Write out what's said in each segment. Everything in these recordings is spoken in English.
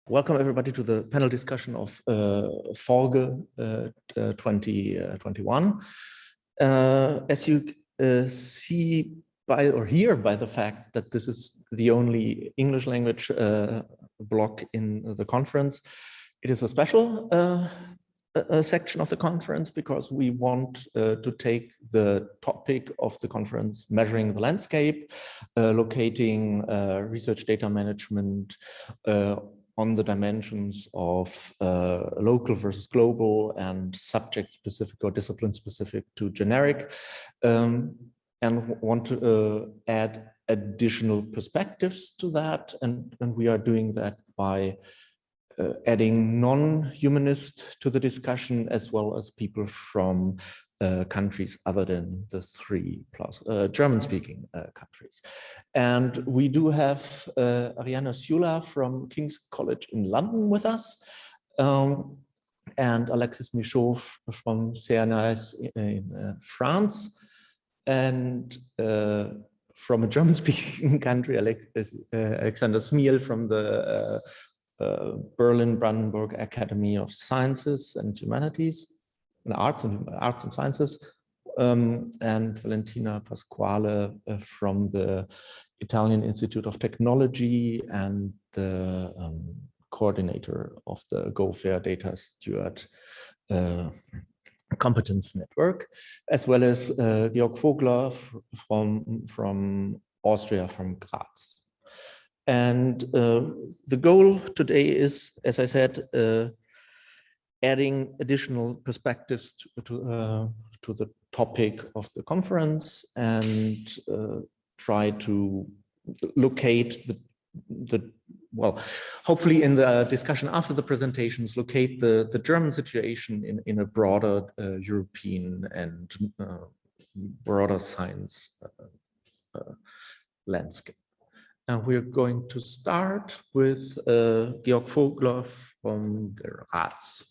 Welcome everybody to the panel discussion of Folge 2021. As you see by or hear by the fact that this is the only English language block in the conference, it is a special section of the conference because we want to take the topic of the conference, measuring the landscape, locating research data management, on the dimensions of local versus global and subject specific or discipline specific to generic, and want to add additional perspectives to that. And we are doing that by adding non-humanist to the discussion, as well as people from countries other than the 3+ German-speaking countries. And we do have Arianna Ciula from King's College in London with us, and Alexis Michaud from CNRS in France, and from a German-speaking country, Alexander Czmiel from the Berlin Brandenburg Academy of Sciences and Humanities, and Arts and Sciences, and Valentina Pasquale from the Italian Institute of Technology and the coordinator of the Go Fair Data Steward Competence Network, as well as Georg Vogeler from Austria, from Graz. And the goal today is, as I said, adding additional perspectives to the topic of the conference, and try to locate well, hopefully in the discussion after the presentations, locate the German situation in a broader European and broader science landscape. And we're going to start with Georg Vogeler from Graz.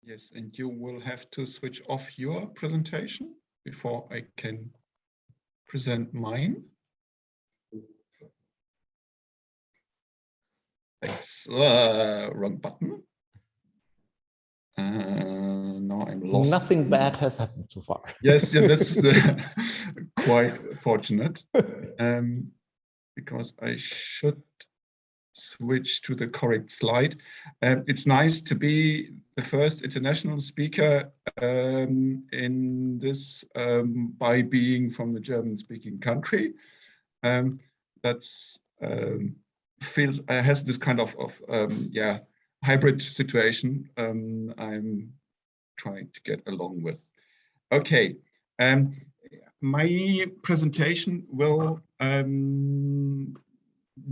Yes, and you will have to switch off your presentation before I can present mine. Thanks. Wrong button. Now I'm lost. Nothing bad has happened so far. Yes, yeah, that's quite fortunate. Because I should switch to the correct slide. It's nice to be the first international speaker in this by being from the German-speaking country. That's has this kind of yeah, hybrid situation I'm trying to get along with. Okay, my presentation will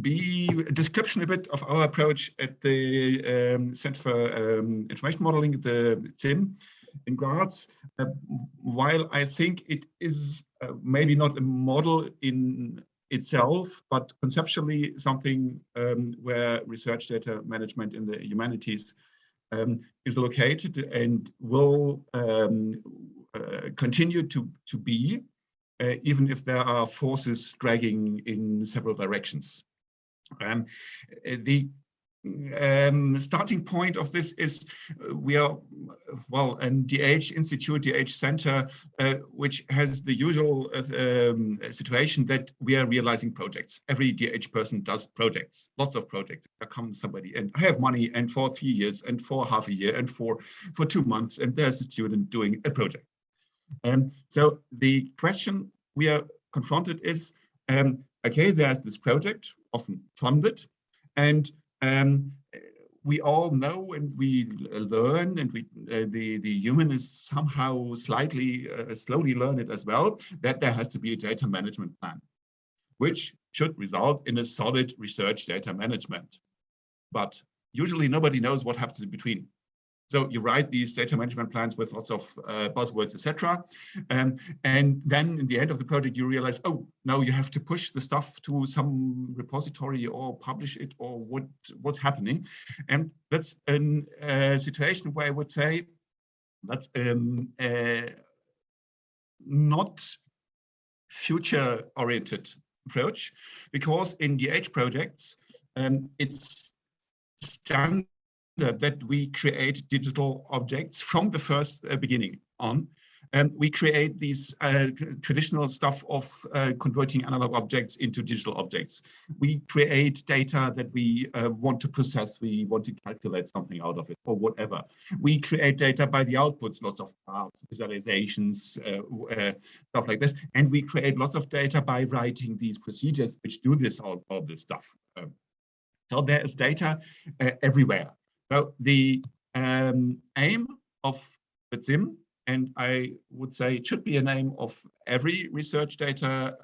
be a description a bit of our approach at the Center for Information Modeling, the CIM in Graz. While I think it is maybe not a model in itself, but conceptually something where research data management in the humanities is located and will continue to be, even if there are forces dragging in several directions. The starting point of this is we are, well, an DH Institute, DH Center, which has the usual situation that we are realizing projects. Every DH person does projects, lots of projects. There comes somebody and I have money, and for 3 years, and for half a year, and for 2 months, and there's a student doing a project. So the question we are confronted is, okay, there's this project, often funded, and we all know and we learn, and the humanists somehow slowly learn it as well, that there has to be a data management plan, which should result in a solid research data management. But usually nobody knows what happens in between. So you write these data management plans with lots of buzzwords, etc. And then in the end of the project, you realize, oh, now you have to push the stuff to some repository or publish it, or what's happening. And that's a situation where I would say that's not future-oriented approach, because in DH projects, it's standard that we create digital objects from the first beginning on. And we create these traditional stuff of converting analog objects into digital objects. We create data that we want to process. We want to calculate something out of it or whatever. We create data by the outputs, lots of graphs, visualizations, stuff like this. And we create lots of data by writing these procedures which do this, all this stuff. So there is data everywhere. So the aim of the SIM, and I would say it should be a name of every research data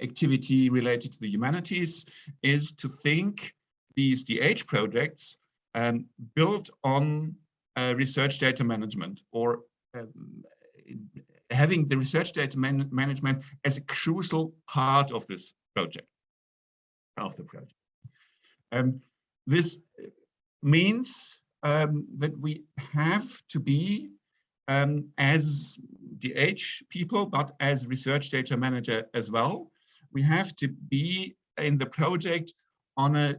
activity related to the humanities, is to think these DH projects built on research data management, or having the research data management as a crucial part of this project, this means that we have to be, as DH people, but as research data manager as well, we have to be in the project on a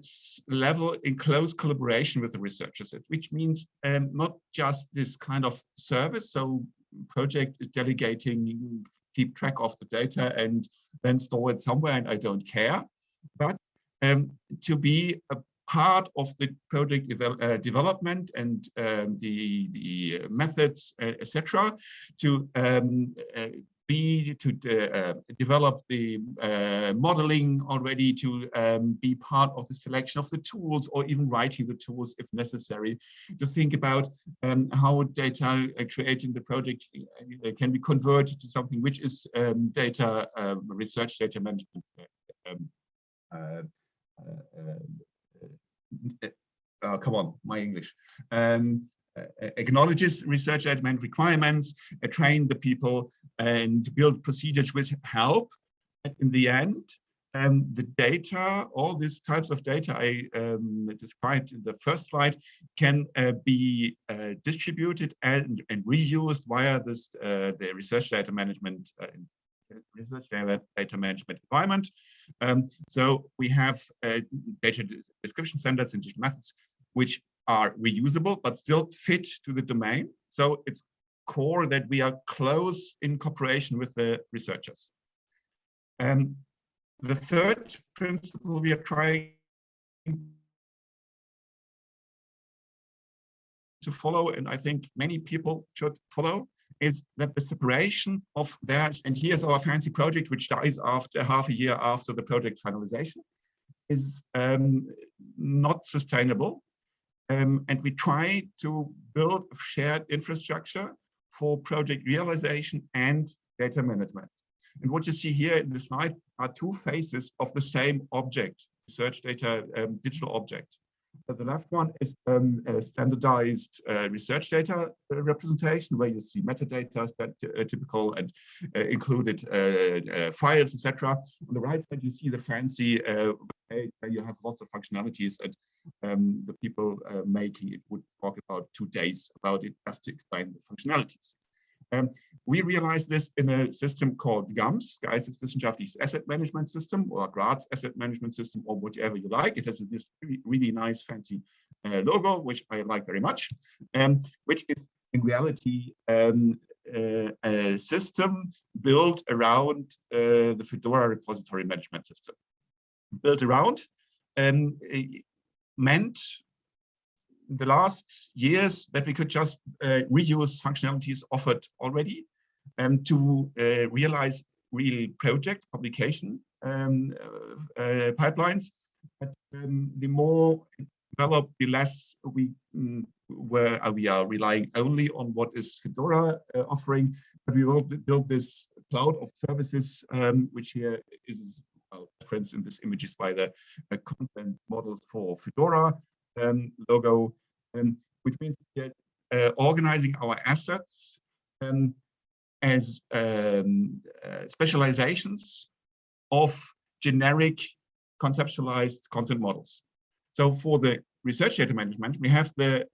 level in close collaboration with the researchers, which means not just this kind of service. So project is delegating, keep track of the data and then store it somewhere and I don't care, but to be a part of the project development and the methods, etc., to develop the modeling already, to be part of the selection of the tools, or even writing the tools if necessary, to think about how data created in the project can be converted to something which is data research data management. Come on, my English. Acknowledges research data management requirements, train the people, and build procedures which help. And in the end, the data, all these types of data I described in the first slide, can be distributed and reused via this the research data management environment. So we have data description standards and digital methods which are reusable but still fit to the domain. So it's core that we are close in cooperation with the researchers. The third principle we are trying to follow, and I think many people should follow, is that the separation of theirs, and here's our fancy project which dies after half a year after the project finalization, is not sustainable. And we try to build a shared infrastructure for project realization and data management. And what you see here in the slide are two faces of the same object, research data digital object. The left one is a standardized research data representation, where you see metadata, typical and included files, etc. On the right side, you see the fancy where you have lots of functionalities, and the people making it would talk about 2 days about it just to explain the functionalities. We realized this in a system called GAMS, Geisteswissenschaftliches Asset Management System, or Graz Asset Management System, or whatever you like. It has this really nice, fancy logo, which I like very much, which is in reality a system built around the Fedora repository management system. Built around meant the last years that we could just reuse functionalities offered already to realize real project publication pipelines. But the more developed, the less we are relying only on what is Fedora offering, but we will build this cloud of services, which here is referenced in this images by the content models for Fedora logo, which means that organizing our assets as specializations of generic conceptualized content models. So for the research data management, we have the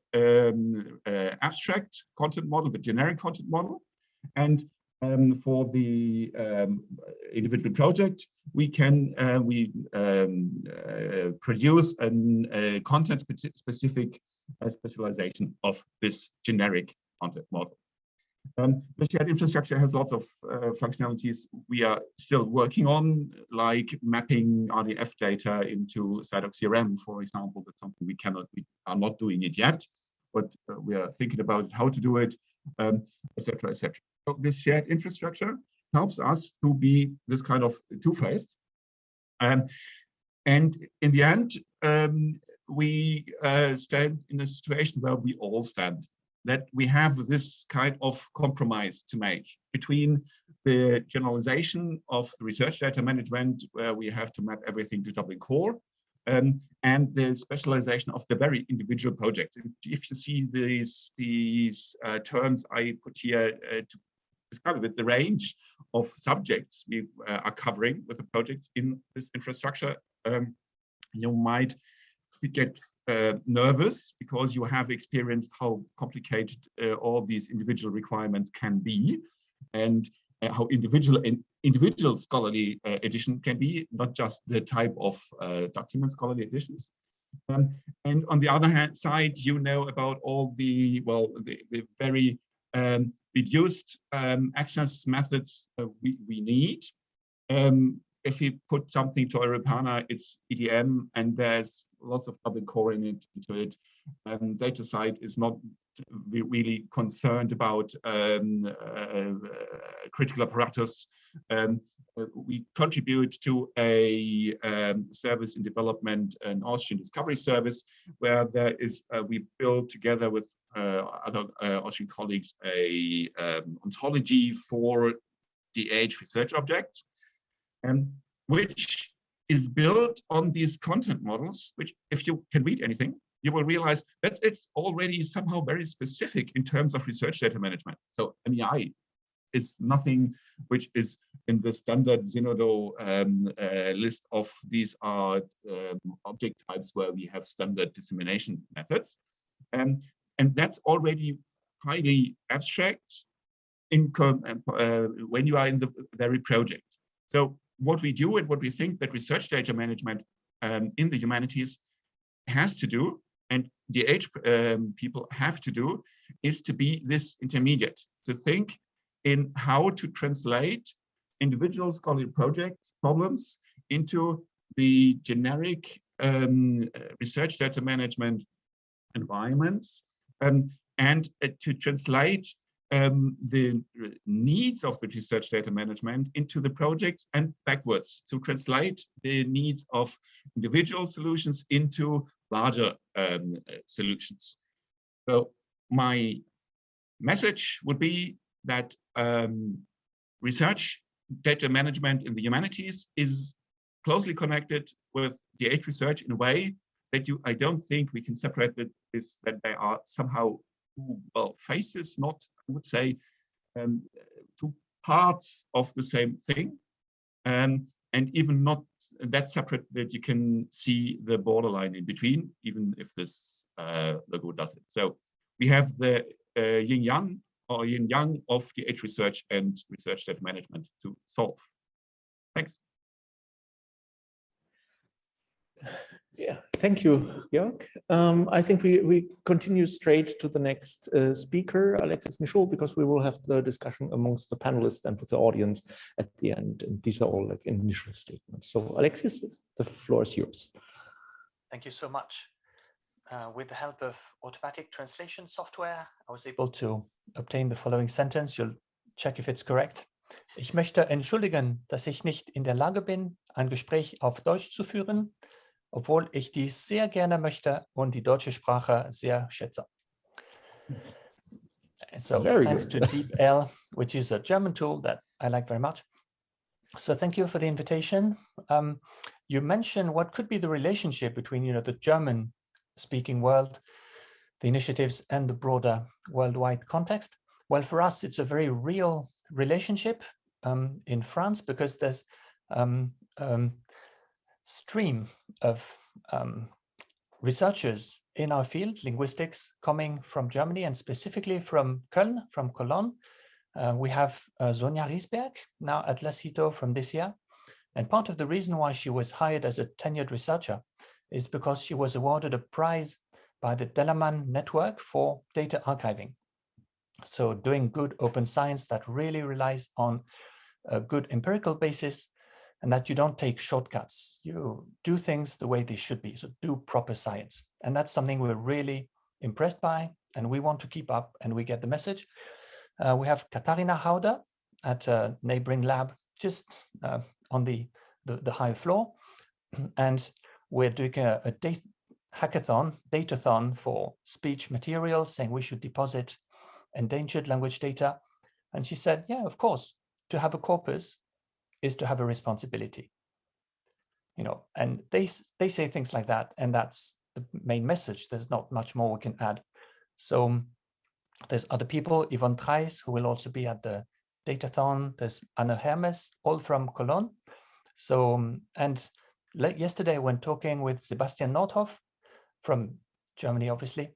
abstract content model, the generic content model, and for the individual project, we can produce a content-specific specialization of this generic content model. The shared infrastructure has lots of functionalities we are still working on, like mapping RDF data into Cydoc CRM, for example. That's something we are not doing it yet, but we are thinking about how to do it, etc., etc. So this shared infrastructure helps us to be this kind of two-faced. And in the end, we stand in a situation where we all stand, that we have this kind of compromise to make between the generalization of the research data management, where we have to map everything to Dublin core, and the specialization of the very individual project. If you see these terms I put here to describe a bit the range of subjects we are covering with the projects in this infrastructure, you might get nervous because you have experienced how complicated all these individual requirements can be, and how individual scholarly edition can be, not just the type of document scholarly editions. And on the other hand side, you know about all the very reduced access methods we need. If we put something to Arianna, it's EDM, and there's lots of Dublin core into it. DataCite is not really concerned about critical apparatus. We contribute to a service in development, an Austrian discovery service, where there is we build together with other Austrian colleagues a ontology for DH research objects, which is built on these content models, which, if you can read anything, you will realize that it's already somehow very specific in terms of research data management. So MEI is nothing which is in the standard Zenodo list of these are object types where we have standard dissemination methods. And that's already highly abstract when you are in the very project. So what we do and what we think that research data management in the humanities has to do, and DH people have to do, is to be this intermediate, to think in how to translate individual scholarly project problems into the generic research data management environments, and to translate the needs of the research data management into the project, and backwards, to translate the needs of individual solutions into larger solutions. So my message would be that research data management in the humanities is closely connected with DH research in a way that I don't think we can separate this, that they are somehow faces, not, I would say, two parts of the same thing, and even not that separate that you can see the borderline in between, even if this logo does it. So we have the yin-yang or yin-yang of DH research and research data management to solve. Thanks. Yeah, thank you, Georg. I think we continue straight to the next speaker, Alexis Michaud, because we will have the discussion amongst the panelists and with the audience at the end. And these are all like initial statements. So Alexis, the floor is yours. Thank you so much. With the help of automatic translation software, I was able to obtain the following sentence. You'll check if it's correct. Ich möchte entschuldigen, dass ich nicht in der Lage bin, ein Gespräch auf Deutsch zu führen, obwohl ich dies sehr gerne möchte und die deutsche Sprache sehr schätze. So thanks to DeepL, which is a German tool that I like very much. So thank you for the invitation. You mentioned what could be the relationship between, the German-speaking world, the initiatives, and the broader worldwide context. Well, for us, it's a very real relationship in France, because there's stream of researchers in our field, linguistics, coming from Germany, and specifically from Köln, from Cologne, We have Sonja Riesberg now at Lacito from this year. And part of the reason why she was hired as a tenured researcher is because she was awarded a prize by the Delaman Network for data archiving. So doing good open science that really relies on a good empirical basis, and that you don't take shortcuts. You do things the way they should be, so do proper science. And that's something we're really impressed by, and we want to keep up, and we get the message. We have Katarina Hauder at a neighboring lab, just on the higher floor. And we're doing a datathon for speech materials, saying we should deposit endangered language data. And she said, yeah, of course, to have a corpus is to have a responsibility. You know, and they say things like that, and that's the main message. There's not much more we can add. So there's other people, Yvonne Treis, who will also be at the datathon. There's Anna Hermes, all from Cologne. So, and yesterday when talking with Sebastian Nordhoff from Germany, obviously,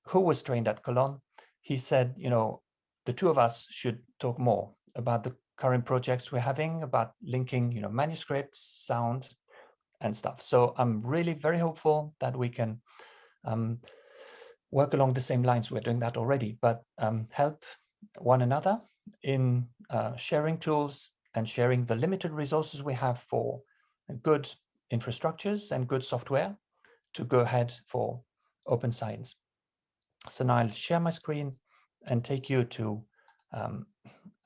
who was trained at Cologne, he said, you know, the two of us should talk more about the current projects we're having, about linking, you know, manuscripts, sound, and stuff. So I'm really very hopeful that we can work along the same lines. We're doing that already, but help one another in sharing tools and sharing the limited resources we have for good infrastructures and good software to go ahead for open science. So now I'll share my screen and take you to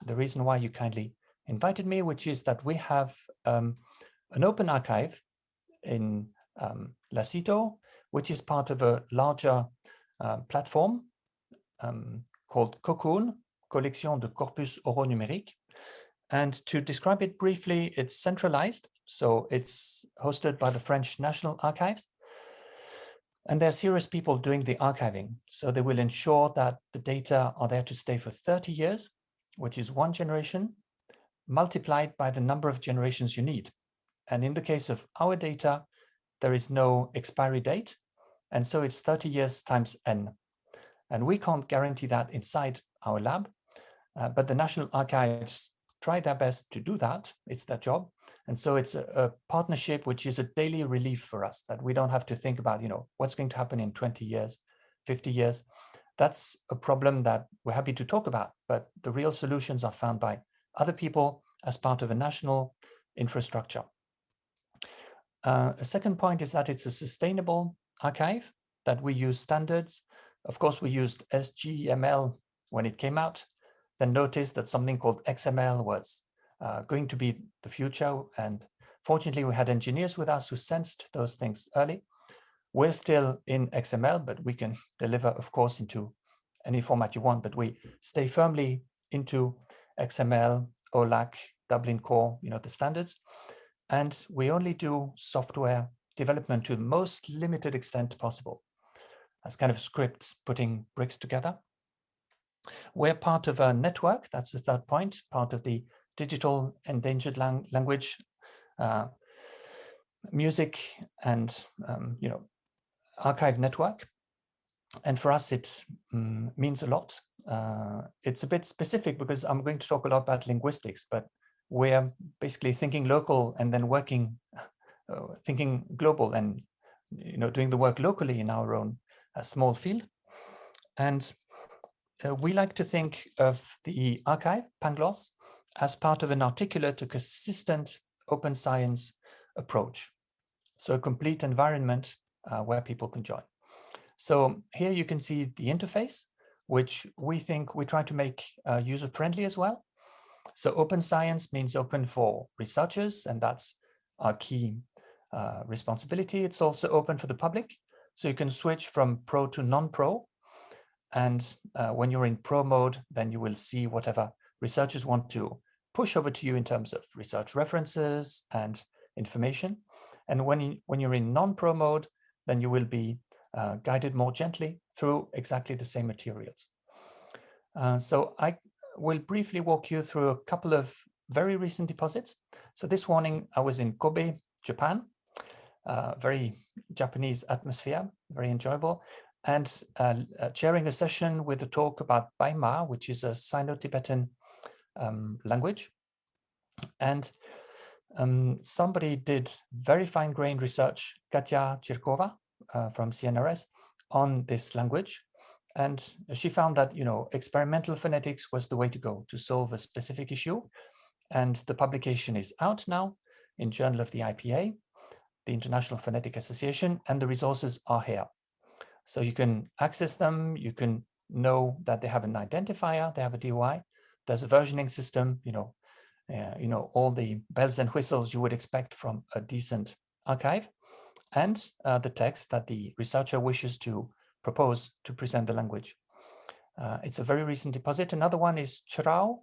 the reason why you kindly invited me, which is that we have an open archive in Lacito, which is part of a larger platform called Cocoon, Collection de Corpus Oraux Numérique. And to describe it briefly, it's centralized. So it's hosted by the French National Archives. And there are serious people doing the archiving. So they will ensure that the data are there to stay for 30 years, which is one generation, multiplied by the number of generations you need. And in the case of our data, there is no expiry date. And so it's 30 years times n. And we can't guarantee that inside our lab, but the National Archives try their best to do that. It's their job. And so it's a partnership, which is a daily relief for us, that we don't have to think about, you know, what's going to happen in 20 years, 50 years. That's a problem that we're happy to talk about, but the real solutions are found by other people as part of a national infrastructure. A second point is that it's a sustainable archive, that we use standards. Of course, we used SGML when it came out, then noticed that something called XML was going to be the future. And fortunately, we had engineers with us who sensed those things early. We're still in XML, but we can deliver, of course, into any format you want, but we stay firmly into XML, OLAC, Dublin Core, you know, the standards. And we only do software development to the most limited extent possible, as kind of scripts putting bricks together. We're part of a network, that's the third point, part of the Digital Endangered Language Music and you know, archive network. And for us, it means a lot. It's a bit specific because I'm going to talk a lot about linguistics, but we're basically thinking local and then working, thinking global and, you know, doing the work locally in our own small field. And we like to think of the archive, Pangloss, as part of an articulate, a consistent open science approach. So a complete environment where people can join. So here you can see the interface, which we think we try to make user-friendly as well. So open science means open for researchers, and that's our key responsibility. It's also open for the public. So you can switch from pro to non-pro. And when you're in pro mode, then you will see whatever researchers want to push over to you in terms of research references and information. And when you're in non-pro mode, then you will be guided more gently through exactly the same materials. So I will briefly walk you through a couple of very recent deposits. So this morning I was in Kobe, Japan, very Japanese atmosphere, very enjoyable. and chairing a session with a talk about Baima, which is a Sino-Tibetan language. And somebody did very fine-grained research, Katya Chirkova from CNRS, on this language. And she found that, experimental phonetics was the way to go to solve a specific issue. And the publication is out now in Journal of the IPA, the International Phonetic Association, and the resources are here. So you can access them. You can know that they have an identifier, they have a DOI. There's a versioning system, all the bells and whistles you would expect from a decent archive, and the text that the researcher wishes to propose to present the language. It's a very recent deposit. Another one is Chirao,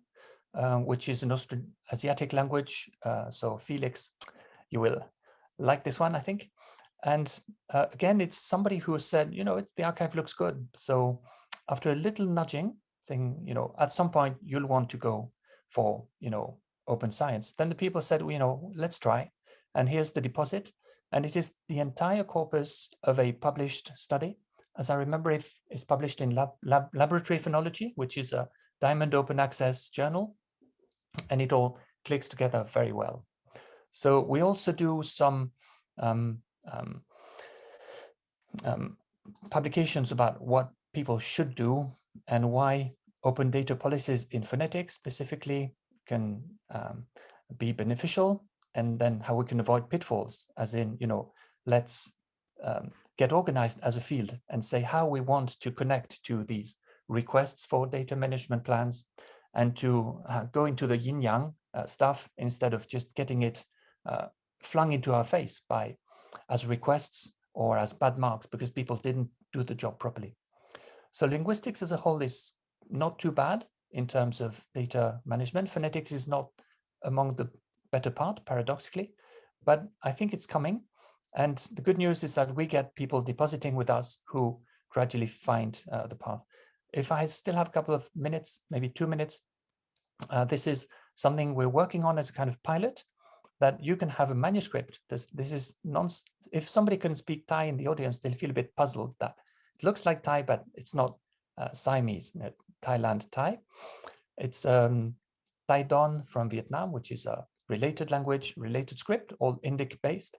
which is an Austroasiatic language. So Felix, you will like this one, I think. And again, it's somebody who said, the archive looks good. So after a little nudging, saying, at some point you'll want to go for, open science. Then the people said, let's try. And here's the deposit. And it is the entire corpus of a published study. As I remember, it's published in Laboratory Phonology, which is a Diamond Open Access journal. And it all clicks together very well. So we also do some publications about what people should do and why open data policies in phonetics specifically can be beneficial, and then how we can avoid pitfalls, as in, let's get organized as a field and say how we want to connect to these requests for data management plans, and to go into the yin-yang stuff instead of just getting it flung into our face as requests or as bad marks because people didn't do the job properly. So linguistics as a whole is not too bad in terms of data management. Phonetics is not among the better part, paradoxically, but I think it's coming. And the good news is that we get people depositing with us who gradually find the path. If I still have a couple of minutes, maybe 2 minutes, this is something we're working on as a kind of pilot, that you can have a manuscript. This is if somebody can speak Thai in the audience, they'll feel a bit puzzled that it looks like Thai, but it's not Siamese, Thailand Thai. It's Thai Don from Vietnam, which is a related language, related script, all Indic based,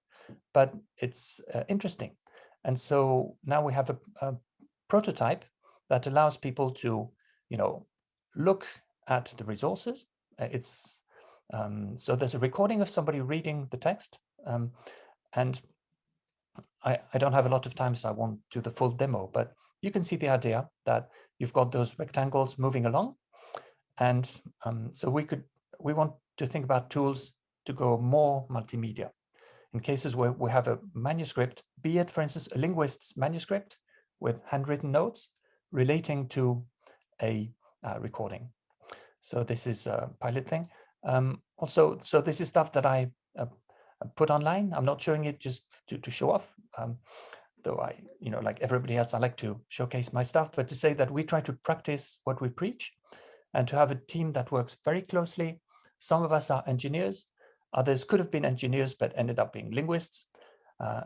but it's interesting. And so now we have a prototype that allows people to, look at the resources. So there's a recording of somebody reading the text, and I don't have a lot of time, so I won't do the full demo, but you can see the idea that you've got those rectangles moving along. And so we want to think about tools to go more multimedia. In cases where we have a manuscript, be it, for instance, a linguist's manuscript with handwritten notes relating to a recording. So this is a pilot thing. Also, so this is stuff that I put online. I'm not showing it just to show off, though I, like everybody else, I like to showcase my stuff, but to say that we try to practice what we preach and to have a team that works very closely. Some of us are engineers, others could have been engineers, but ended up being linguists,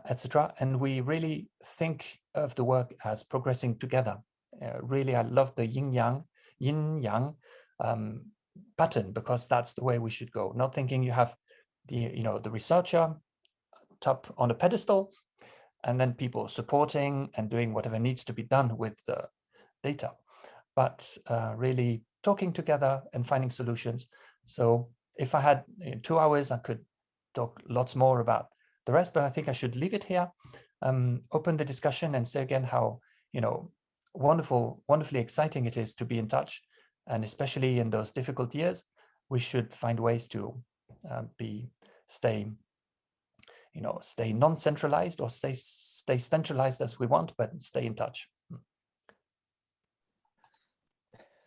etc. And we really think of the work as progressing together. Really, I love the yin-yang pattern, because that's the way we should go. Not thinking you have the researcher top on a pedestal and then people supporting and doing whatever needs to be done with the data, but really talking together and finding solutions. So if I had 2 hours, I could talk lots more about the rest, but I think I should leave it here, open the discussion and say again how, wonderfully exciting it is to be in touch. And especially in those difficult years, we should find ways to stay non-centralized or stay centralized as we want, but stay in touch.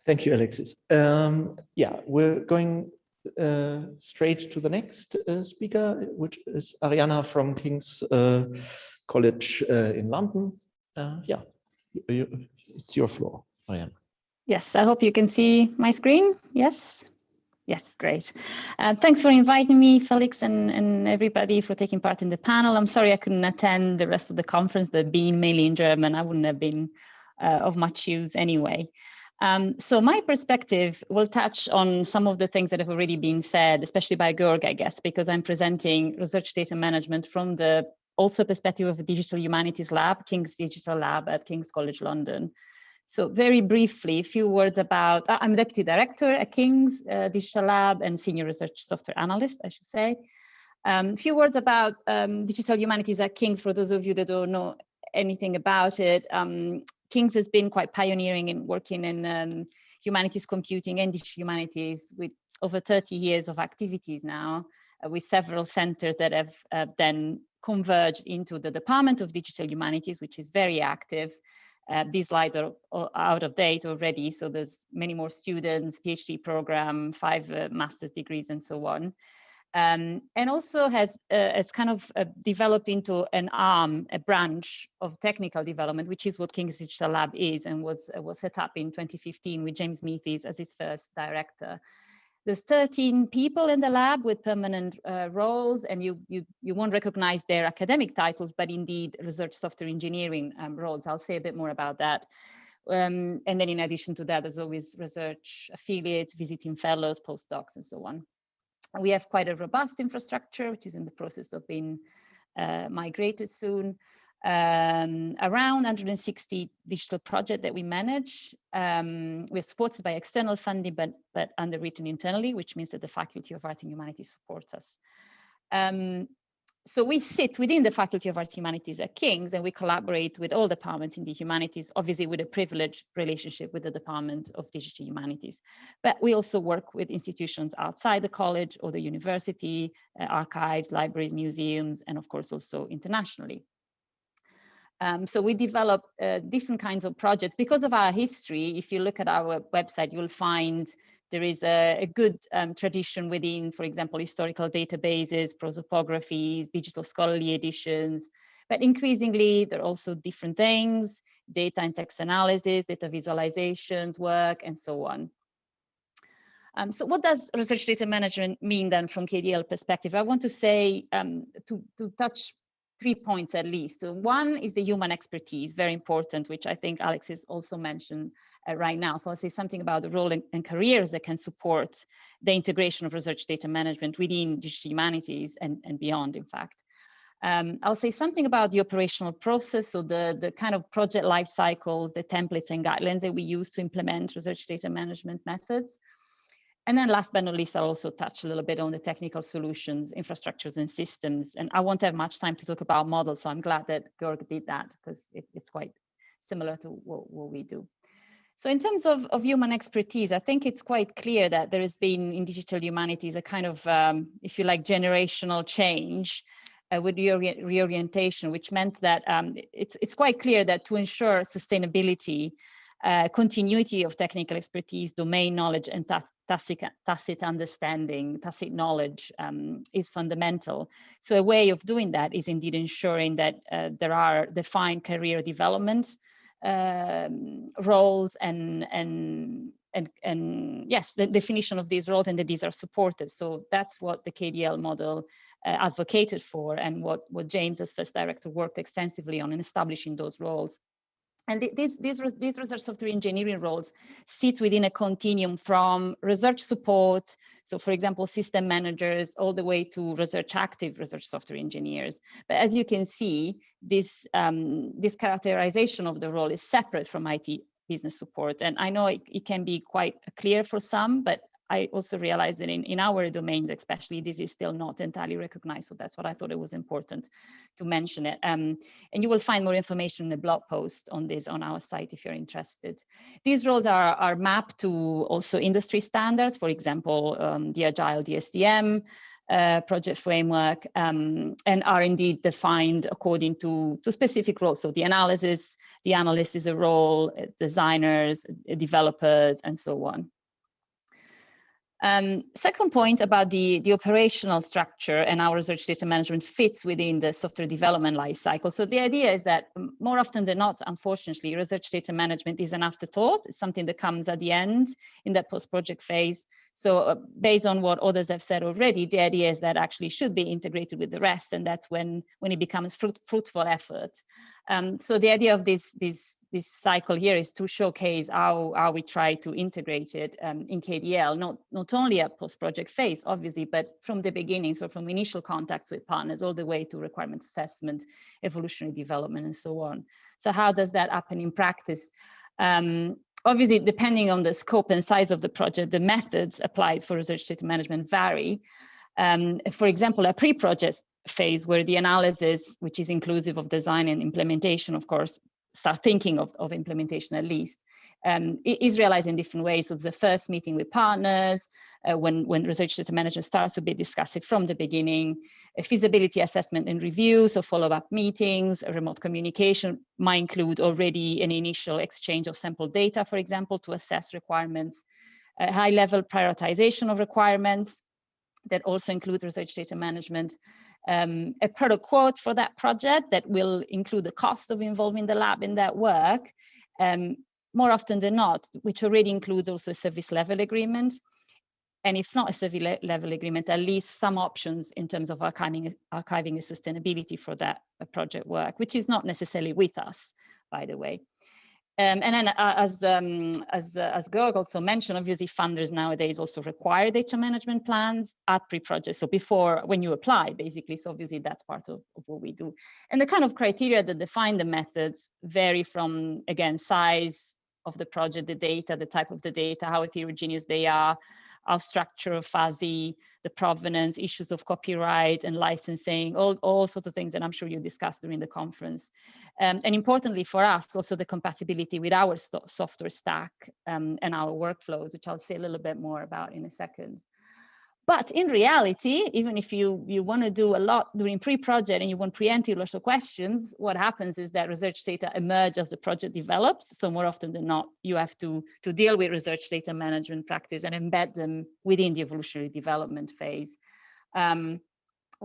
Thank you, Alexis. Yeah, we're going straight to the next speaker, which is Arianna from King's College in London. Yeah, it's your floor, Arianna. Yes, I hope you can see my screen. Yes. Yes, great. Thanks for inviting me, Felix, and everybody for taking part in the panel. I'm sorry I couldn't attend the rest of the conference, but being mainly in German, I wouldn't have been of much use anyway. So my perspective will touch on some of the things that have already been said, especially by Georg, I guess, because I'm presenting research data management from the also perspective of the Digital Humanities Lab, King's Digital Lab at King's College London. So very briefly, a few words about, I'm Deputy Director at King's Digital Lab and Senior Research Software Analyst, I should say. A few words about Digital Humanities at King's, for those of you that don't know anything about it. King's has been quite pioneering in working in humanities computing and digital humanities with over 30 years of activities now, with several centers that have then converged into the Department of Digital Humanities, which is very active. These slides are out of date already, so there's many more students, PhD program, 5 master's degrees, and so on. And also has kind of developed into an arm, a branch of technical development, which is what King's Digital Lab is, and was set up in 2015 with James Meethies as its first director. There's 13 people in the lab with permanent roles, and you won't recognize their academic titles, but indeed research software engineering roles. I'll say a bit more about that. And then in addition to that, there's always research affiliates, visiting fellows, postdocs, and so on. We have quite a robust infrastructure, which is in the process of being migrated soon. Around 160 digital projects that we manage. We're supported by external funding, but underwritten internally, which means that the Faculty of Art and Humanities supports us. So we sit within the Faculty of Arts and Humanities at King's, and we collaborate with all departments in the humanities, obviously with a privileged relationship with the Department of Digital Humanities. But we also work with institutions outside the college or the university, archives, libraries, museums, and of course also internationally. So we develop different kinds of projects. Because of our history, if you look at our website, you'll find there is a good tradition within, for example, historical databases, prosopographies, digital scholarly editions. But increasingly, there are also different things, data and text analysis, data visualizations, work, and so on. So what does research data management mean then from KDL perspective? I want to say, to touch 3 points at least. So one is the human expertise, very important, which I think Alexis also mentioned right now. So I'll say something about the role and careers that can support the integration of research data management within digital humanities and beyond, in fact. I'll say something about the operational process, so the kind of project life cycles, the templates and guidelines that we use to implement research data management methods. And then last but not least, I'll also touch a little bit on the technical solutions, infrastructures and systems. And I won't have much time to talk about models, so I'm glad that Georg did that because it's quite similar to what we do. So in terms of human expertise, I think it's quite clear that there has been in digital humanities a kind of, if you like, generational change with reorientation, which meant that it's quite clear that to ensure sustainability, continuity of technical expertise, domain knowledge, and tacit understanding, tacit knowledge is fundamental. So a way of doing that is indeed ensuring that there are defined career development roles and yes, the definition of these roles and that these are supported. So that's what the KDL model advocated for, and what James as first director worked extensively on in establishing those roles. And these research software engineering roles sit within a continuum from research support, so for example, system managers, all the way to active research software engineers. But as you can see, this characterization of the role is separate from IT business support. And I know it can be quite clear for some, but I also realize that in our domains, especially, this is still not entirely recognized. So that's what I thought it was important to mention it. And you will find more information in the blog post on this on our site if you're interested. These roles are mapped to also industry standards, for example, the Agile DSDM project framework, and are indeed defined according to specific roles. So the analyst is a role, designers, developers, and so on. Second point about the operational structure and how research data management fits within the software development lifecycle. So the idea is that more often than not, unfortunately, research data management is an afterthought. It's something that comes at the end in that post-project phase. So based on what others have said already, the idea is that actually should be integrated with the rest, and that's when it becomes fruitful effort. So the idea of this cycle here is to showcase how we try to integrate it in KDL, not only at post-project phase, obviously, but from the beginning, so from initial contacts with partners all the way to requirements assessment, evolutionary development, and so on. So how does that happen in practice? Obviously, depending on the scope and size of the project, the methods applied for research data management vary. For example, a pre-project phase where the analysis, which is inclusive of design and implementation, of course, start thinking of implementation at least, is realized in different ways. So the first meeting with partners, when research data management starts to be discussed from the beginning, a feasibility assessment and review, so follow-up meetings, a remote communication might include already an initial exchange of sample data, for example, to assess requirements, a high-level prioritization of requirements that also include research data management, a product quote for that project that will include the cost of involving the lab in that work, more often than not, which already includes also a service level agreement. And if not a service level agreement, at least some options in terms of archiving and sustainability for that project work, which is not necessarily with us, by the way. And then as Georg also mentioned, obviously funders nowadays also require data management plans at pre-project. So before, when you apply, basically, so obviously that's part of what we do. And the kind of criteria that define the methods vary from, again, size of the project, the data, the type of the data, how heterogeneous they are, how structural, fuzzy, the provenance, issues of copyright and licensing, all sorts of things that I'm sure you discussed during the conference. And importantly for us, also the compatibility with our software stack and our workflows, which I'll say a little bit more about in a second. But in reality, even if you want to do a lot during pre-project and you want preemptive lots of questions, what happens is that research data emerge as the project develops. So more often than not, you have to deal with research data management practice and embed them within the evolutionary development phase.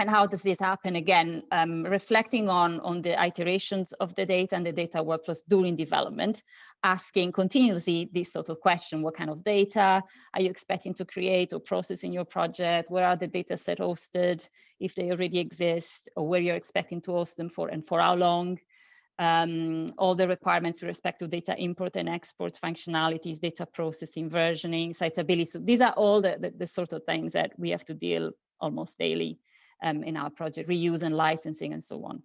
And how does this happen? Again, reflecting on the iterations of the data and the data workflows during development, asking continuously this sort of question: what kind of data are you expecting to create or process in your project? Where are the data set hosted, if they already exist, or where you're expecting to host them for and for how long? All the requirements with respect to data import and export functionalities, data processing, versioning, citability. So these are all the sort of things that we have to deal almost daily in our project, reuse and licensing and so on.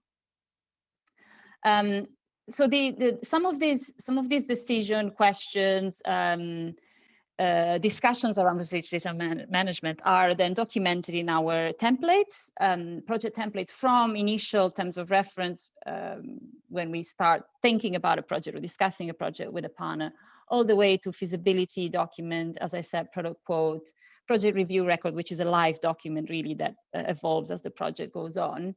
So some of these decision questions, discussions around research data management are then documented in our templates, project templates from initial terms of reference when we start thinking about a project or discussing a project with a partner, all the way to feasibility document, as I said, product quote, project review record, which is a live document really that evolves as the project goes on,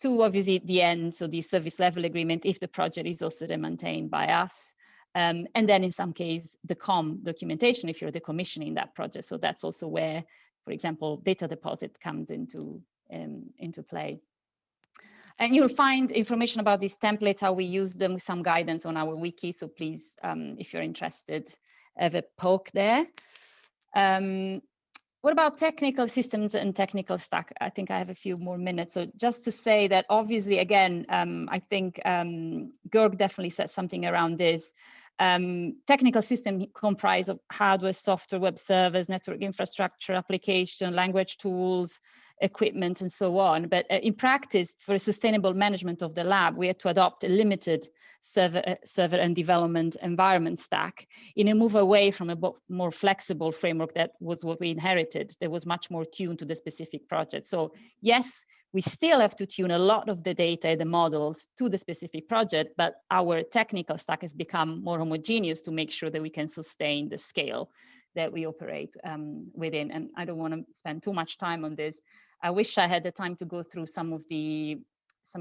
to obviously the end, so the service level agreement if the project is hosted and maintained by us. And then in some case, the COM documentation if you're decommissioning that project. So that's also where, for example, data deposit comes into play. And you'll find information about these templates, how we use them, with some guidance on our wiki. So please, if you're interested, have a poke there. What about technical systems and technical stack? I think I have a few more minutes. So just to say that obviously, again, I think Georg definitely said something around this. Technical systems comprise of hardware, software, web servers, network infrastructure, application, language tools, equipment, and so on. But in practice, for a sustainable management of the lab, we had to adopt a limited server and development environment stack in a move away from a more flexible framework that was what we inherited. That was much more tuned to the specific project. So yes, we still have to tune a lot of the data, the models to the specific project, but our technical stack has become more homogeneous to make sure that we can sustain the scale that we operate within. And I don't want to spend too much time on this. I wish I had the time to go through some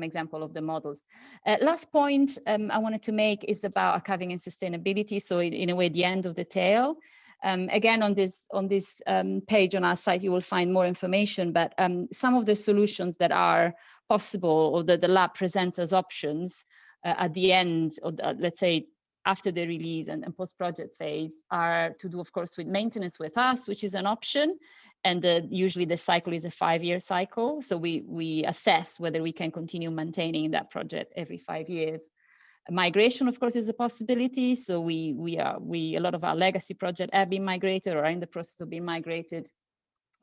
example of the models. Last point I wanted to make is about archiving and sustainability. So in a way, the end of the tail. Again, on this page on our site, you will find more information, but some of the solutions that are possible or that the lab presents as options at the end, or let's say after the release and post-project phase are to do, of course, with maintenance with us, which is an option. And usually the cycle is a 5-year cycle. So we assess whether we can continue maintaining that project every 5 years. Migration, of course, is a possibility. So a lot of our legacy projects have been migrated or are in the process of being migrated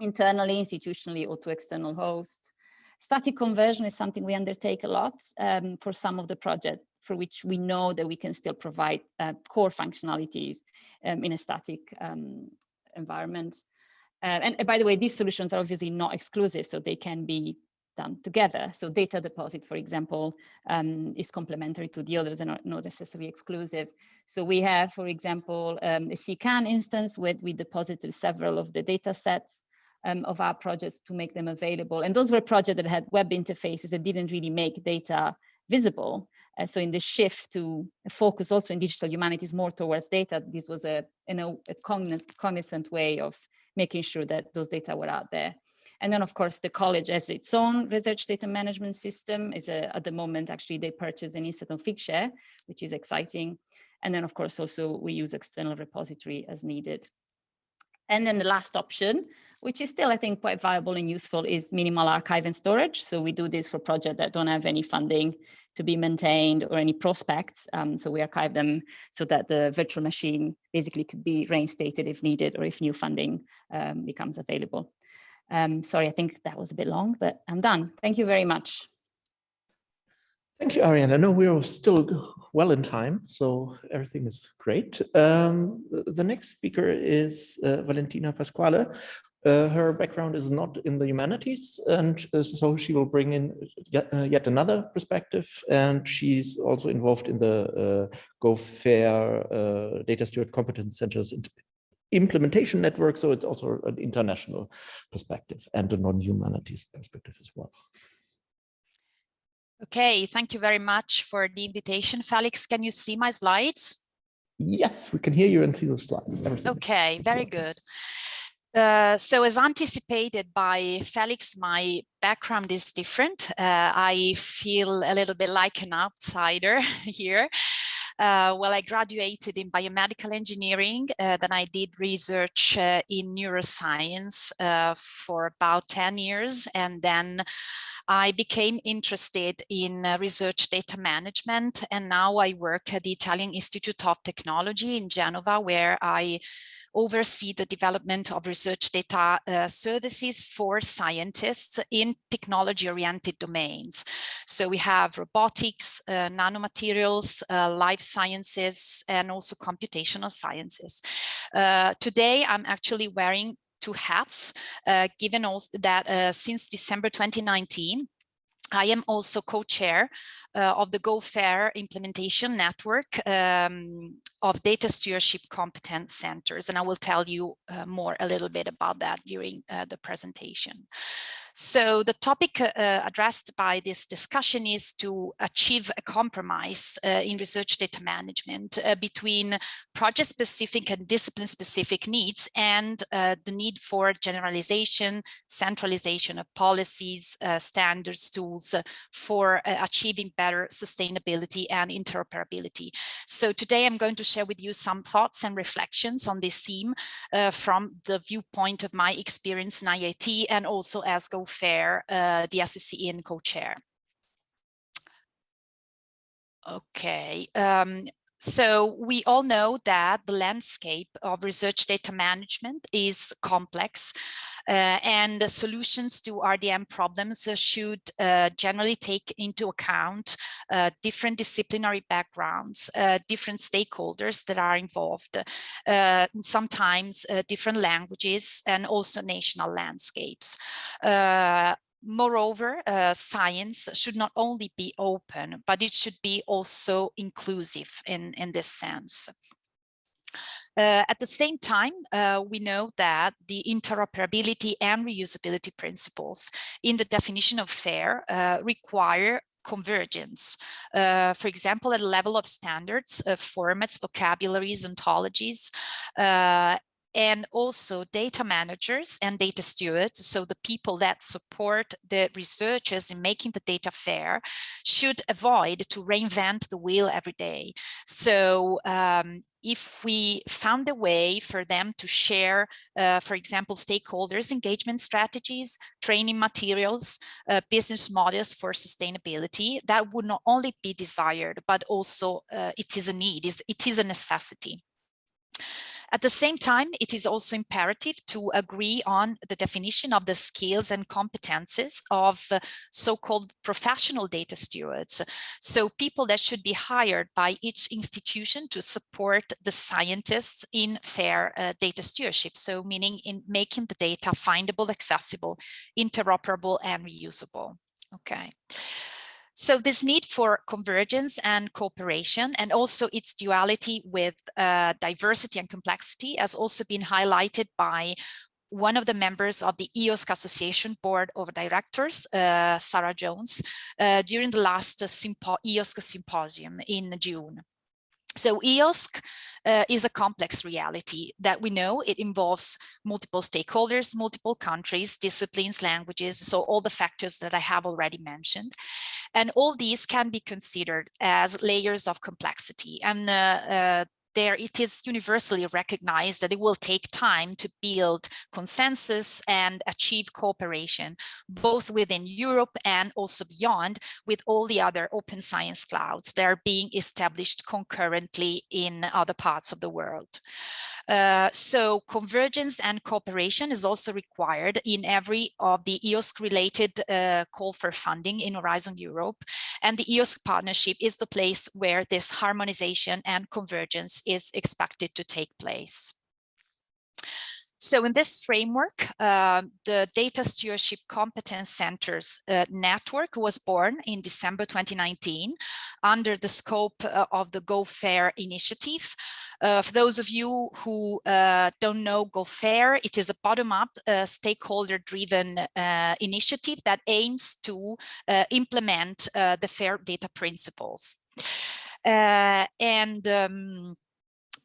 internally, institutionally, or to external hosts. Static conversion is something we undertake a lot for some of the projects for which we know that we can still provide core functionalities in a static environment. And by the way, these solutions are obviously not exclusive, so they can be done together. So data deposit, for example, is complementary to the others and not necessarily exclusive. So we have, for example, a CCAN instance where we deposited several of the data sets of our projects to make them available. And those were projects that had web interfaces that didn't really make data visible. So in the shift to focus also in digital humanities more towards data, this was a cognizant way of making sure that those data were out there. And then, of course, the college has its own research data management system. At the moment, actually, they purchased an instance of Figshare, which is exciting. And then, of course, also we use external repository as needed. And then the last option, which is still, I think, quite viable and useful, is minimal archive and storage. So we do this for projects that don't have any funding to be maintained or any prospects. So we archive them so that the virtual machine basically could be reinstated if needed or if new funding becomes available. Sorry, I think that was a bit long, but I'm done. Thank you very much. Thank you, Arianna. No, we're still well in time, so everything is great. The next speaker is Valentina Pasquale. Her background is not in the humanities, and so she will bring in yet another perspective. And she's also involved in the GoFair Data Steward Competence Centers implementation network. So it's also an international perspective and a non-humanities perspective as well. Okay, thank you very much for the invitation. Felix, can you see my slides? Yes, we can hear you and see the slides. Okay, very good. So as anticipated by Felix, my background is different. I feel a little bit like an outsider here. Well, I graduated in biomedical engineering, then I did research in neuroscience for about 10 years, and then I became interested in research data management, and now I work at the Italian Institute of Technology in Genova, where I oversee the development of research data services for scientists in technology-oriented domains. So we have robotics, nanomaterials, life sciences, and also computational sciences. Today, I'm actually wearing 2 hats, given also that since December 2019, I am also co-chair of the GoFair implementation network of data stewardship competence centers, and I will tell you a little bit about that during the presentation. So the topic addressed by this discussion is to achieve a compromise in research data management between project-specific and discipline-specific needs and the need for generalization, centralization of policies, standards, tools for achieving better sustainability and interoperability. So today I'm going to share with you some thoughts and reflections on this theme from the viewpoint of my experience in IIT and also as GoFair, the SCCN co-chair. Okay. So we all know that the landscape of research data management is complex and the solutions to RDM problems should generally take into account different disciplinary backgrounds, different stakeholders that are involved, sometimes different languages and also national landscapes. Moreover, science should not only be open, but it should be also inclusive in this sense. At the same time, we know that the interoperability and reusability principles in the definition of FAIR require convergence. For example, at a level of standards, formats, vocabularies, ontologies, and also data managers and data stewards, so the people that support the researchers in making the data fair, should avoid to reinvent the wheel every day. So if we found a way for them to share, for example, stakeholders engagement strategies, training materials, business models for sustainability, that would not only be desired, but also it is a need, it is a necessity. At the same time, it is also imperative to agree on the definition of the skills and competences of so-called professional data stewards. So people that should be hired by each institution to support the scientists in fair data stewardship. So meaning in making the data findable, accessible, interoperable, and reusable. Okay. So this need for convergence and cooperation, and also its duality with diversity and complexity, has also been highlighted by one of the members of the EOSC Association Board of Directors, Sarah Jones, during the last EOSC symposium in June. So EOSC is a complex reality that we know. It involves multiple stakeholders, multiple countries, disciplines, languages, so all the factors that I have already mentioned. And all these can be considered as layers of complexity. And there it is universally recognized that it will take time to build consensus and achieve cooperation, both within Europe and also beyond, with all the other open science clouds that are being established concurrently in other parts of the world. So convergence and cooperation is also required in every of the EOSC related call for funding in Horizon Europe. And the EOSC partnership is the place where this harmonization and convergence is expected to take place. So in this framework, the Data Stewardship Competence Centers network was born in December 2019 under the scope of the Go Fair initiative. For those of you who don't know Go Fair, it is a bottom-up stakeholder-driven initiative that aims to implement the fair data principles.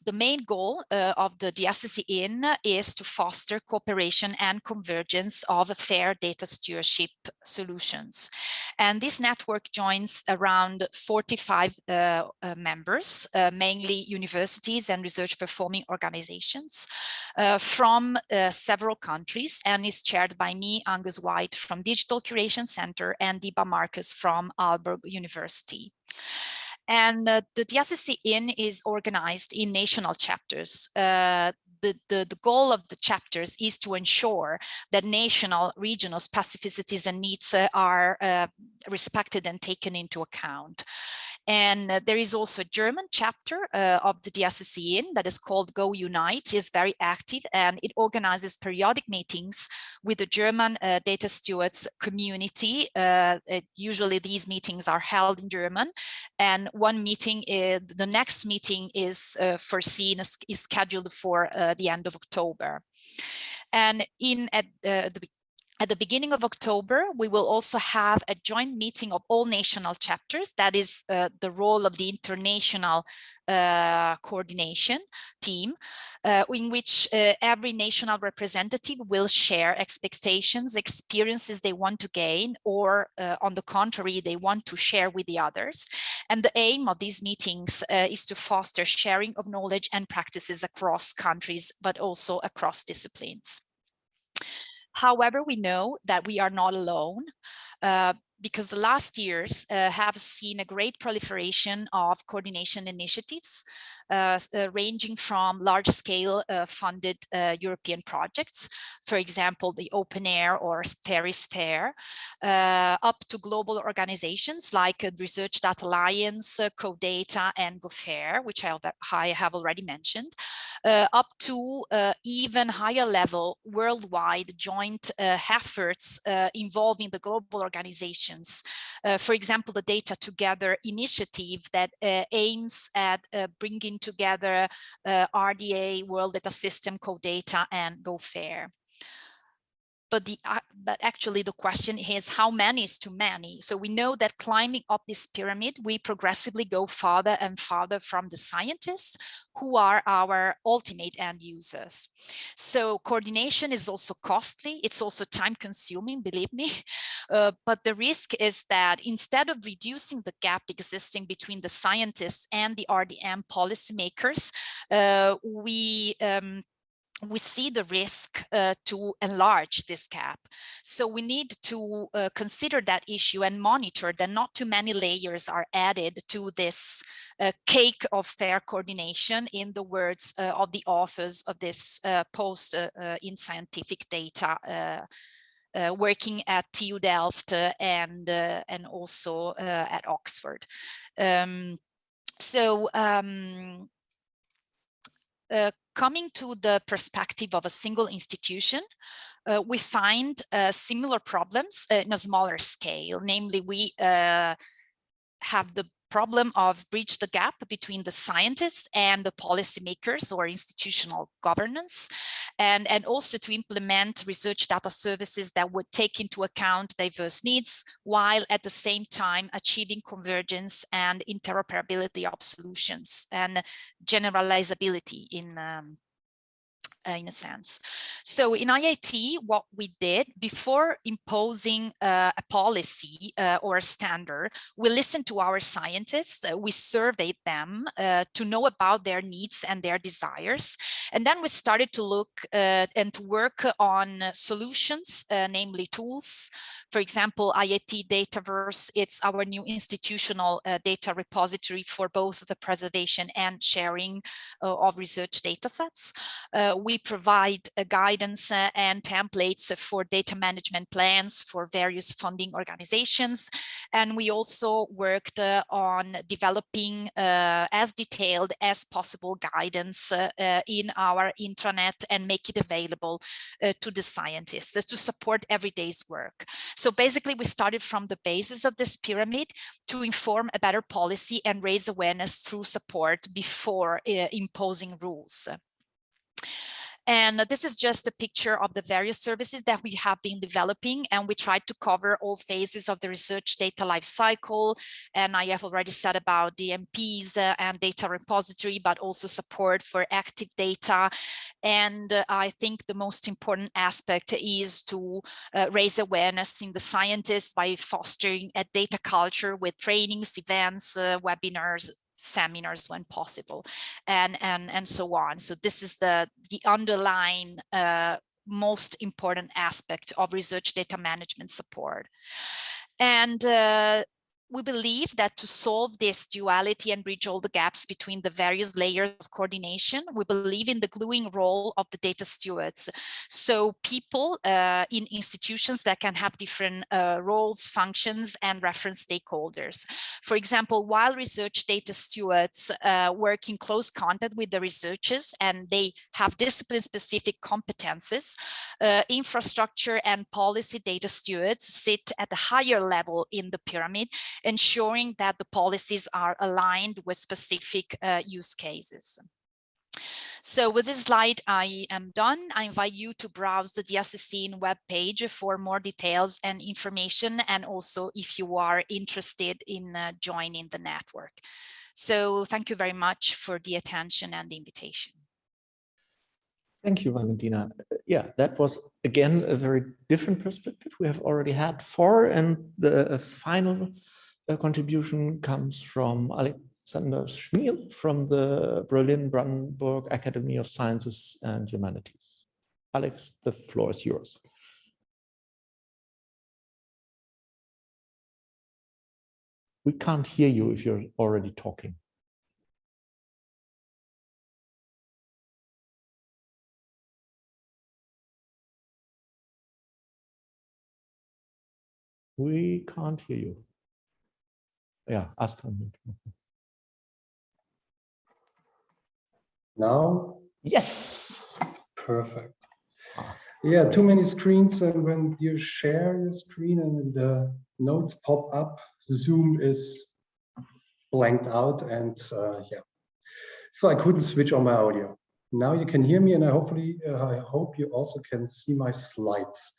The main goal of the DSCIN is to foster cooperation and convergence of fair data stewardship solutions. And this network joins around 45 members, mainly universities and research performing organizations from several countries, and is chaired by me, Angus White, from Digital Curation Center, and Diba Marcus from Aalborg University. And the DSCIN is organized in national chapters. The goal of the chapters is to ensure that national, regional specificities and needs are respected and taken into account. And there is also a German chapter of the DSCIN that is called Go Unite, is very active, and it organizes periodic meetings with the German data stewards community. Usually these meetings are held in German, and one meeting, the next meeting is foreseen, is scheduled for the end of October. And at the beginning of October, we will also have a joint meeting of all national chapters. That is the role of the international coordination team, in which every national representative will share expectations, experiences they want to gain, or on the contrary, they want to share with the others. And the aim of these meetings is to foster sharing of knowledge and practices across countries, but also across disciplines. However, we know that we are not alone because the last years have seen a great proliferation of coordination initiatives ranging from large-scale funded European projects, for example, the Open Air or Paris Fair, up to global organizations like Research Data Alliance, CoData, and GoFair, which I have already mentioned, up to even higher level worldwide joint efforts involving the global organizations. For example, the Data Together initiative that aims at bringing together RDA, World Data System, CoData, and GoFair. but actually the question is how many is too many. So we know that climbing up this pyramid, we progressively go farther and farther from the scientists, who are our ultimate end users. So coordination is also costly. It's also time consuming, believe me. But the risk is that instead of reducing the gap existing between the scientists and the RDM policymakers, we see the risk to enlarge this gap. So we need to consider that issue and monitor that not too many layers are added to this cake of fair coordination, in the words of the authors of this post in scientific data, working at TU Delft and also at Oxford. Coming to the perspective of a single institution, we find similar problems in a smaller scale. Namely, we have the problem of bridge the gap between the scientists and the policymakers or institutional governance, and also to implement research data services that would take into account diverse needs, while at the same time achieving convergence and interoperability of solutions and generalizability in a sense. So in IIT, what we did before imposing a policy or a standard, we listened to our scientists, we surveyed them to know about their needs and their desires. And then we started to look and to work on solutions, namely tools. For example, IIT Dataverse, it's our new institutional data repository for both the preservation and sharing of research data sets. We provide guidance and templates for data management plans for various funding organizations. And we also worked on developing as detailed as possible guidance in our intranet and make it available to the scientists to support everyday's work. So basically, we started from the basis of this pyramid to inform a better policy and raise awareness through support before imposing rules. And this is just a picture of the various services that we have been developing, and we tried to cover all phases of the research data lifecycle. And I have already said about DMPs and data repository, but also support for active data. And I think the most important aspect is to raise awareness in the scientists by fostering a data culture with trainings, events, webinars, seminars when possible, and so on. So this is the underlying most important aspect of research data management support. And we believe that to solve this duality and bridge all the gaps between the various layers of coordination, we believe in the gluing role of the data stewards. So people in institutions that can have different roles, functions, and reference stakeholders. For example, while research data stewards work in close contact with the researchers and they have discipline-specific competences, infrastructure and policy data stewards sit at a higher level in the pyramid, ensuring that the policies are aligned with specific use cases. So with this slide, I am done. I invite you to browse the DSSC webpage for more details and information, and also if you are interested in joining the network. So thank you very much for the attention and the invitation. Thank you, Valentina. Yeah, that was, again, a very different perspective. We have already had 4, and the final contribution comes from Alexander Czmiel from the Berlin-Brandenburg Academy of Sciences and Humanities. Alex, the floor is yours. We can't hear you if you're already talking. We can't hear you. Yeah, ask him. Now? Yes. Perfect. Yeah, too many screens, and when you share your screen and the notes pop up, Zoom is blanked out, and yeah. So I couldn't switch on my audio. Now you can hear me, and I hope you also can see my slides.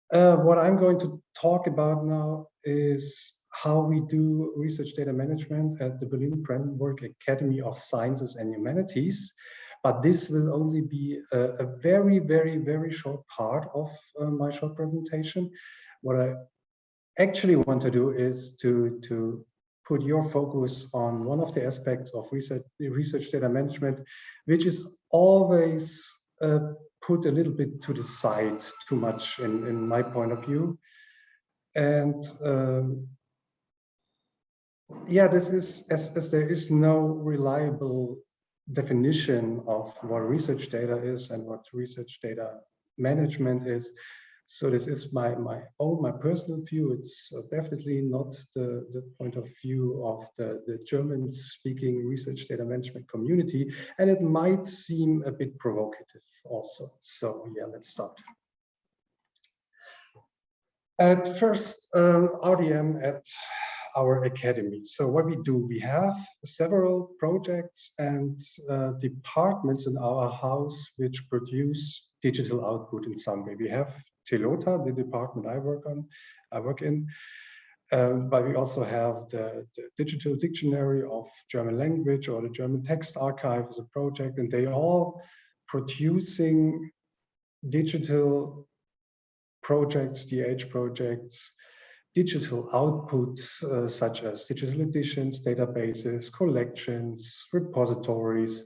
What I'm going to talk about now is how we do research data management at the Berlin Brandenburg Academy of Sciences and Humanities. But this will only be a very, very, very short part of my short presentation. What I actually want to do is to put your focus on one of the aspects of research data management, which is always put a little bit to the side too much in my point of view. And yeah, this is as there is no reliable definition of what research data is and what research data management is. So this is my personal view. It's definitely not the point of view of the German-speaking research data management community, and it might seem a bit provocative also. So yeah, let's start. At first, RDM at our academy. So what we do, we have several projects and departments in our house which produce digital output in some way. We have Telota, the department I work in, but we also have the digital dictionary of German language or the German text archive as a project, and they all producing digital projects, DH projects, digital outputs such as digital editions, databases, collections, repositories,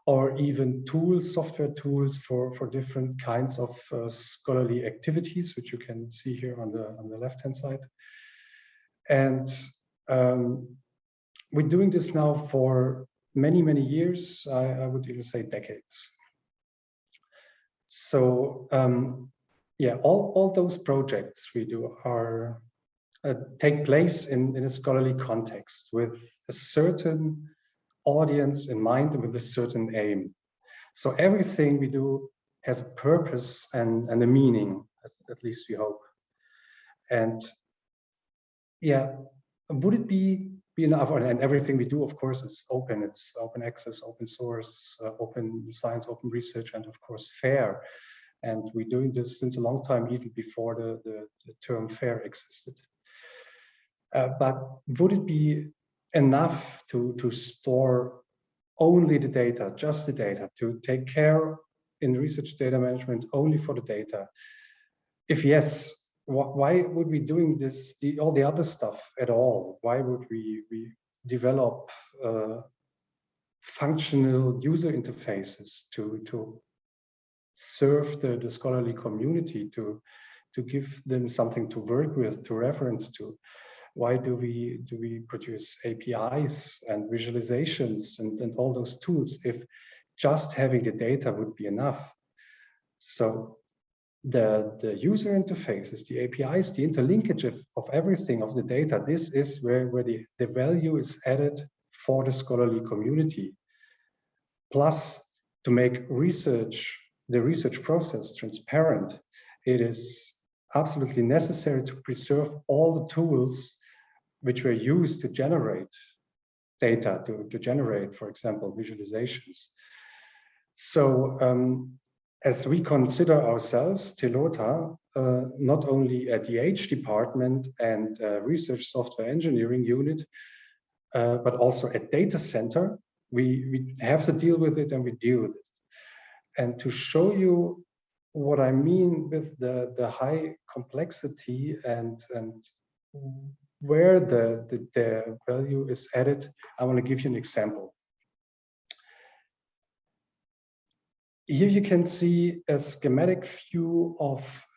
or even tools, software tools for different kinds of scholarly activities, which you can see here on the left-hand side. And we're doing this now for many, many years. I would even say decades. So yeah, all those projects we do are take place in a scholarly context with a certain audience in mind and with a certain aim. So everything we do has a purpose and a meaning, at least we hope. And yeah, would it be enough? And everything we do, of course, is open. It's open access, open source, open science, open research, and of course, fair. And we're doing this since a long time, even before the term fair existed. But would it be enough to store only the data, just the data, to take care in research data management only for the data? If yes, why would we doing this, all the other stuff at all? Why would we develop functional user interfaces to serve the scholarly community, to give them something to work with, to reference to? Why do we produce APIs and visualizations and all those tools if just having the data would be enough? So the user interfaces, the APIs, the interlinkage of everything of the data, this is where the value is added for the scholarly community. Plus, to make the research process transparent, it is absolutely necessary to preserve all the tools which were used to generate data, to generate, for example, visualizations. So as we consider ourselves, Telota, not a DH department and research software engineering unit, but a data center, we have to deal with it, and we deal with it. And to show you what I mean with the high complexity and where the value is added, I want to give you an example. Here you can see a schematic view of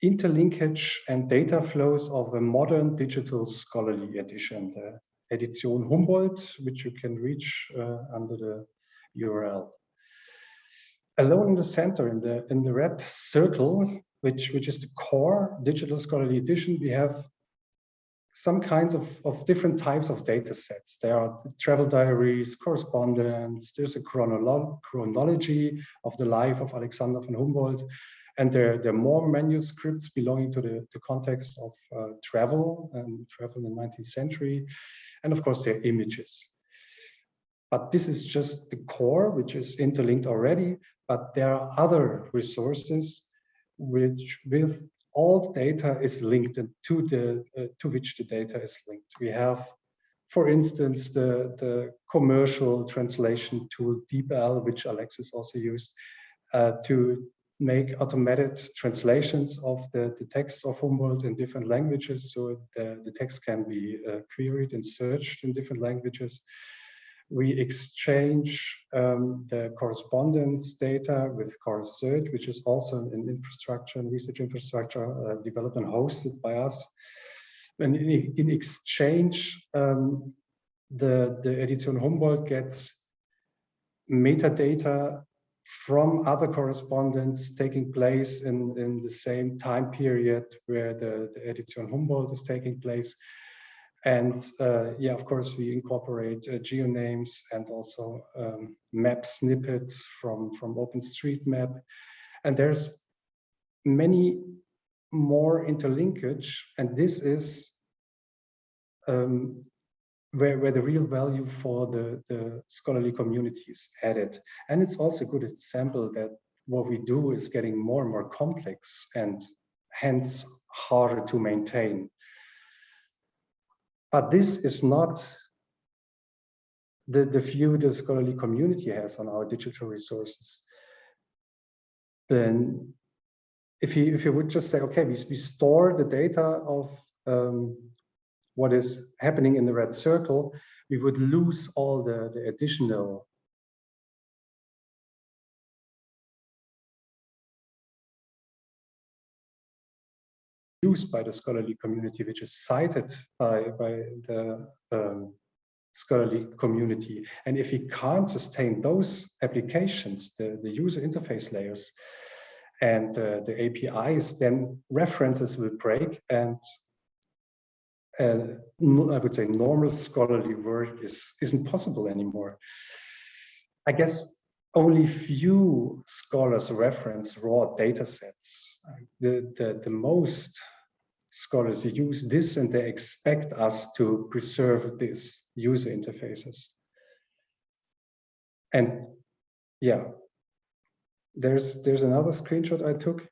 interlinkage and data flows of a modern digital scholarly edition, the Edition Humboldt, which you can reach under the URL. Alone in the center, in the red circle, which is the core digital scholarly edition, we have some kinds of different types of data sets. There are travel diaries, correspondence, there's a chronology of the life of Alexander von Humboldt, and there are more manuscripts belonging to the context of travel in the 19th century, and of course there are images. But this is just the core, which is interlinked already. But there are other resources which, with all data, is linked and to which the data is linked. We have, for instance, the commercial translation tool DeepL, which Alexis also used to make automated translations of the text of Humboldt in different languages, so the text can be queried and searched in different languages. We exchange the correspondence data with CorusCert, which is also an infrastructure and research infrastructure developed and hosted by us. And in exchange, the Edition Humboldt gets metadata from other correspondence taking place in the same time period where the Edition Humboldt is taking place. And yeah, of course, we incorporate geonames and also map snippets from OpenStreetMap. And there's many more interlinkage, and this is where the real value for the scholarly community is added. And it's also a good example that what we do is getting more and more complex and hence harder to maintain. But this is not the view the scholarly community has on our digital resources. Then if you would just say, okay, we store the data of what is happening in the red circle, we would lose all the additional used by the scholarly community, which is cited by the scholarly community. And if we can't sustain those applications, the user interface layers and the APIs, then references will break, and I would say normal scholarly work isn't possible anymore. I guess only few scholars reference raw data sets. The most scholars use this, and they expect us to preserve this user interfaces. And yeah, there's another screenshot I took,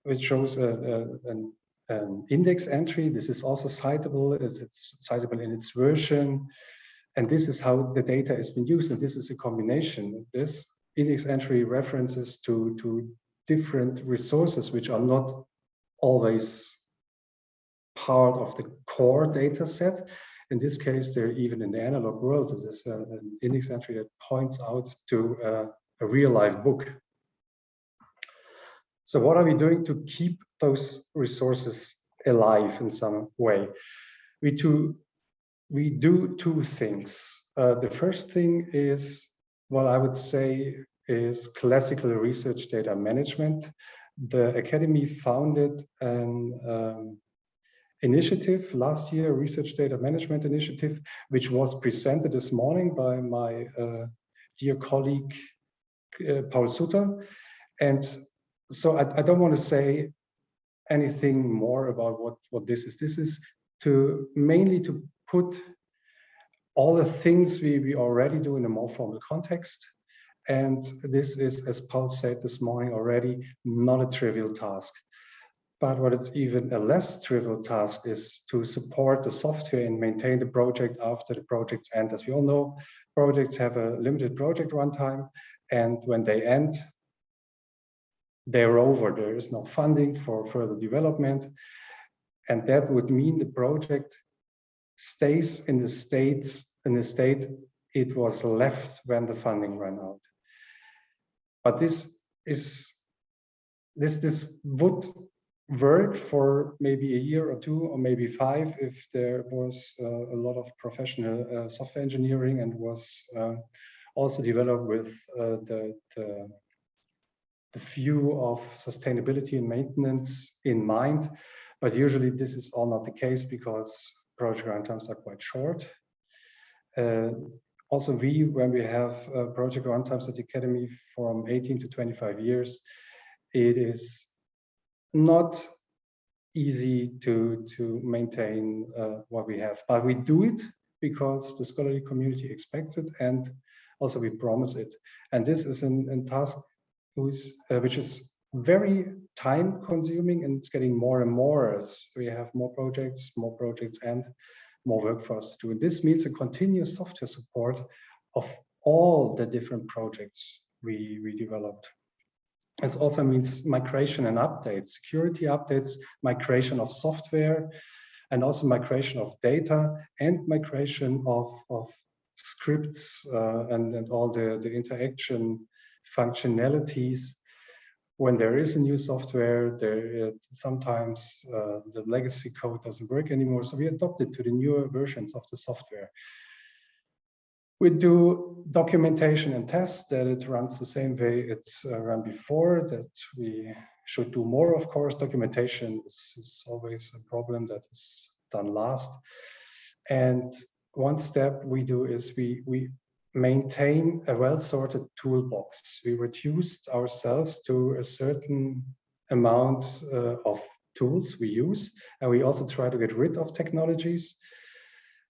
which shows an index entry. This is also citable. It's citable in its version. And this is how the data has been used. And this is a combination. This index entry references to different resources, which are not always part of the core data set. In this case, they're even in the analog world. This is an index entry that points out to a real life book. So what are we doing to keep those resources alive in some way? We do two things. The first thing is, what I would say is classical research data management. The Academy founded an initiative last year, a research data management initiative, which was presented this morning by my dear colleague, Paul Sutter. And so I don't want to say anything more about what this is. This is mainly to put all the things we already do in a more formal context. And this is, as Paul said this morning already, not a trivial task. But what is even a less trivial task is to support the software and maintain the project after the project's end. As we all know, projects have a limited project runtime, and when they end, they're over. There is no funding for further development. And that would mean the project stays in the state it was left when the funding ran out. But this would work for maybe a year or two, or maybe 5, if there was a lot of professional software engineering and was also developed with the view of sustainability and maintenance in mind. But usually this is all not the case, because project runtimes are quite short. Also, when we have project runtimes at the Academy from 18 to 25 years, it is not easy to maintain what we have. But we do it because the scholarly community expects it, and also we promise it. And this is a task which is very time consuming, and it's getting more and more as we have more projects and more work for us to do. And this means a continuous software support of all the different projects we developed. It also means migration and updates, security updates, migration of software, and also migration of data, and migration of scripts and all the interaction functionalities. When there is a new software, sometimes the legacy code doesn't work anymore, so we adopt it to the newer versions of the software. We do documentation and tests that it runs the same way it's run before, that we should do more, of course. Documentation is always a problem that is done last. And one step we do is we maintain a well-sorted toolbox. We reduced ourselves to a certain amount of tools we use, and we also try to get rid of technologies,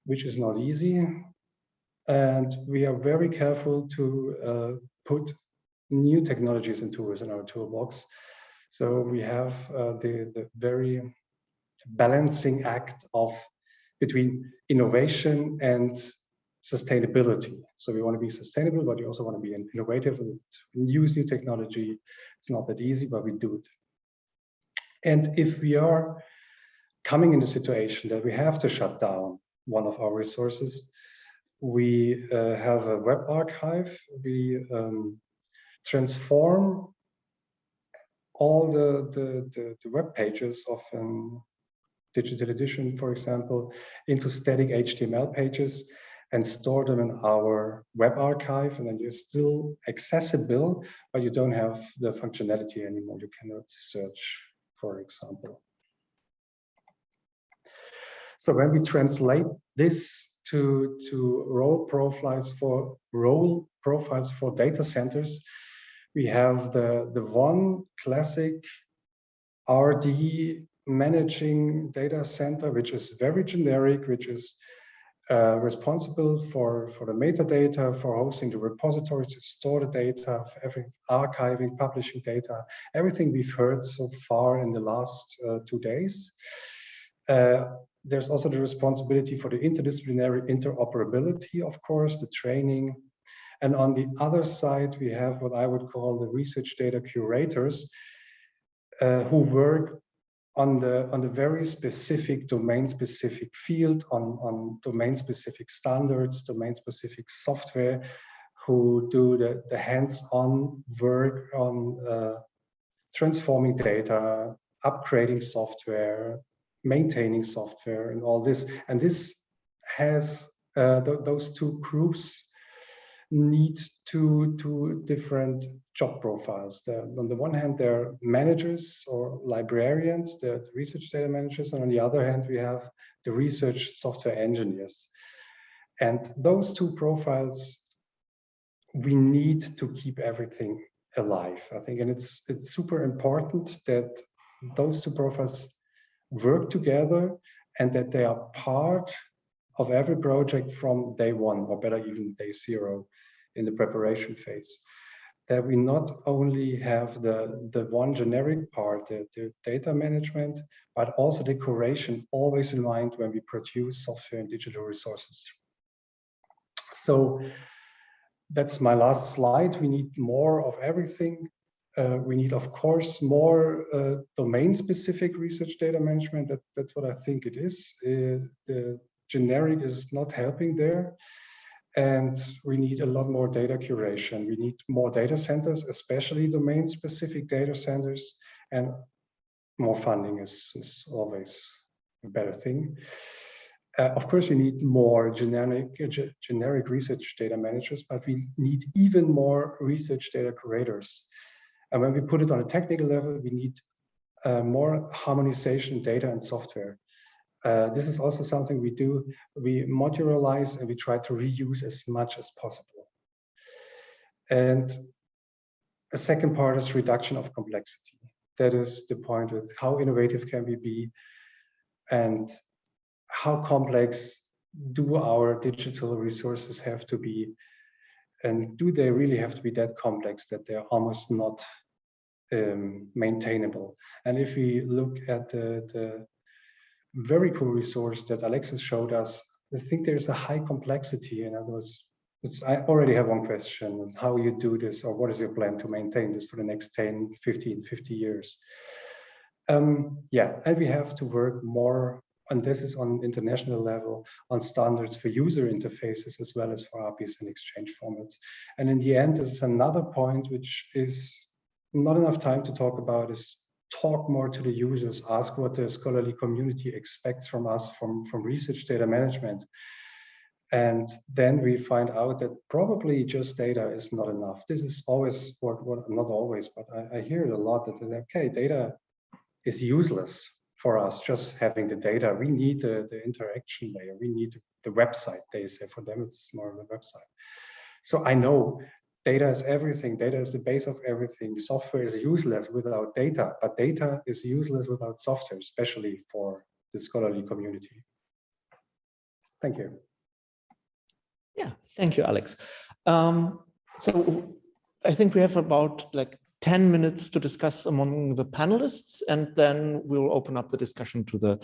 which is not easy. And we are very careful to put new technologies and tools in our toolbox. So we have the very balancing act between innovation and sustainability. So we want to be sustainable, but we also want to be innovative and use new technology. It's not that easy, but we do it. And if we are coming in the situation that we have to shut down one of our resources, we have a web archive. We transform all the web pages of digital edition, for example, into static HTML pages and store them in our web archive, and then you're still accessible, but you don't have the functionality anymore. You cannot search, for example. So when we translate this to role profiles for data centers, we have the one classic RD managing data center, which is very generic, which is responsible for the metadata, for hosting the repositories to store the data, for everything, archiving, publishing data, everything we've heard so far in the last 2 days. There's also the responsibility for the interdisciplinary interoperability, of course, the training. And on the other side, we have what I would call the research data curators, who work on the very specific domain-specific field, on domain-specific standards, domain-specific software, who do the hands-on work on transforming data, upgrading software, maintaining software, and all this. And this has those two groups need two different job profiles. On the one hand, they're managers or librarians, they're the research data managers, and on the other hand, we have the research software engineers. And those two profiles, we need to keep everything alive, I think. And it's super important that those two profiles work together and that they are part of every project from day one, or better, even day zero in the preparation phase. That we not only have the one generic part, the data management, but also the curation always in mind when we produce software and digital resources. So that's my last slide. We need more of everything. We need, of course, more domain-specific research data management. That's what I think it is. The generic is not helping there. And we need a lot more data curation. We need more data centers, especially domain-specific data centers, and more funding is always a better thing. Of course, we need more generic research data managers, but we need even more research data curators. And when we put it on a technical level, we need more harmonization data and software. This is also something we do. We modularize and we try to reuse as much as possible. And a second part is reduction of complexity. That is the point with how innovative can we be and how complex do our digital resources have to be, and do they really have to be that complex that they're almost not maintainable? And if we look at the very cool resource that Alexis showed us, I think there's a high complexity. In other words, I already have one question: how you do this, or what is your plan to maintain this for the next 10, 15, 50 years? Yeah, and we have to work more, and this is on international level, on standards for user interfaces as well as for APIs and exchange formats. And in the end, this is another point which is not enough time to talk about, is talk more to the users, ask what the scholarly community expects from us, from research data management. And then we find out that probably just data is not enough. This is always, what not always, but I hear it a lot, that, okay, data is useless for us, just having the data. We need the interaction layer. We need the website, they say. For them, it's more of a website. So I know data is everything. Data is the base of everything. The software is useless without data, but data is useless without software, especially for the scholarly community. Thank you. Yeah, thank you, Alex. So I think we have about like 10 minutes to discuss among the panelists, and then we'll open up the discussion to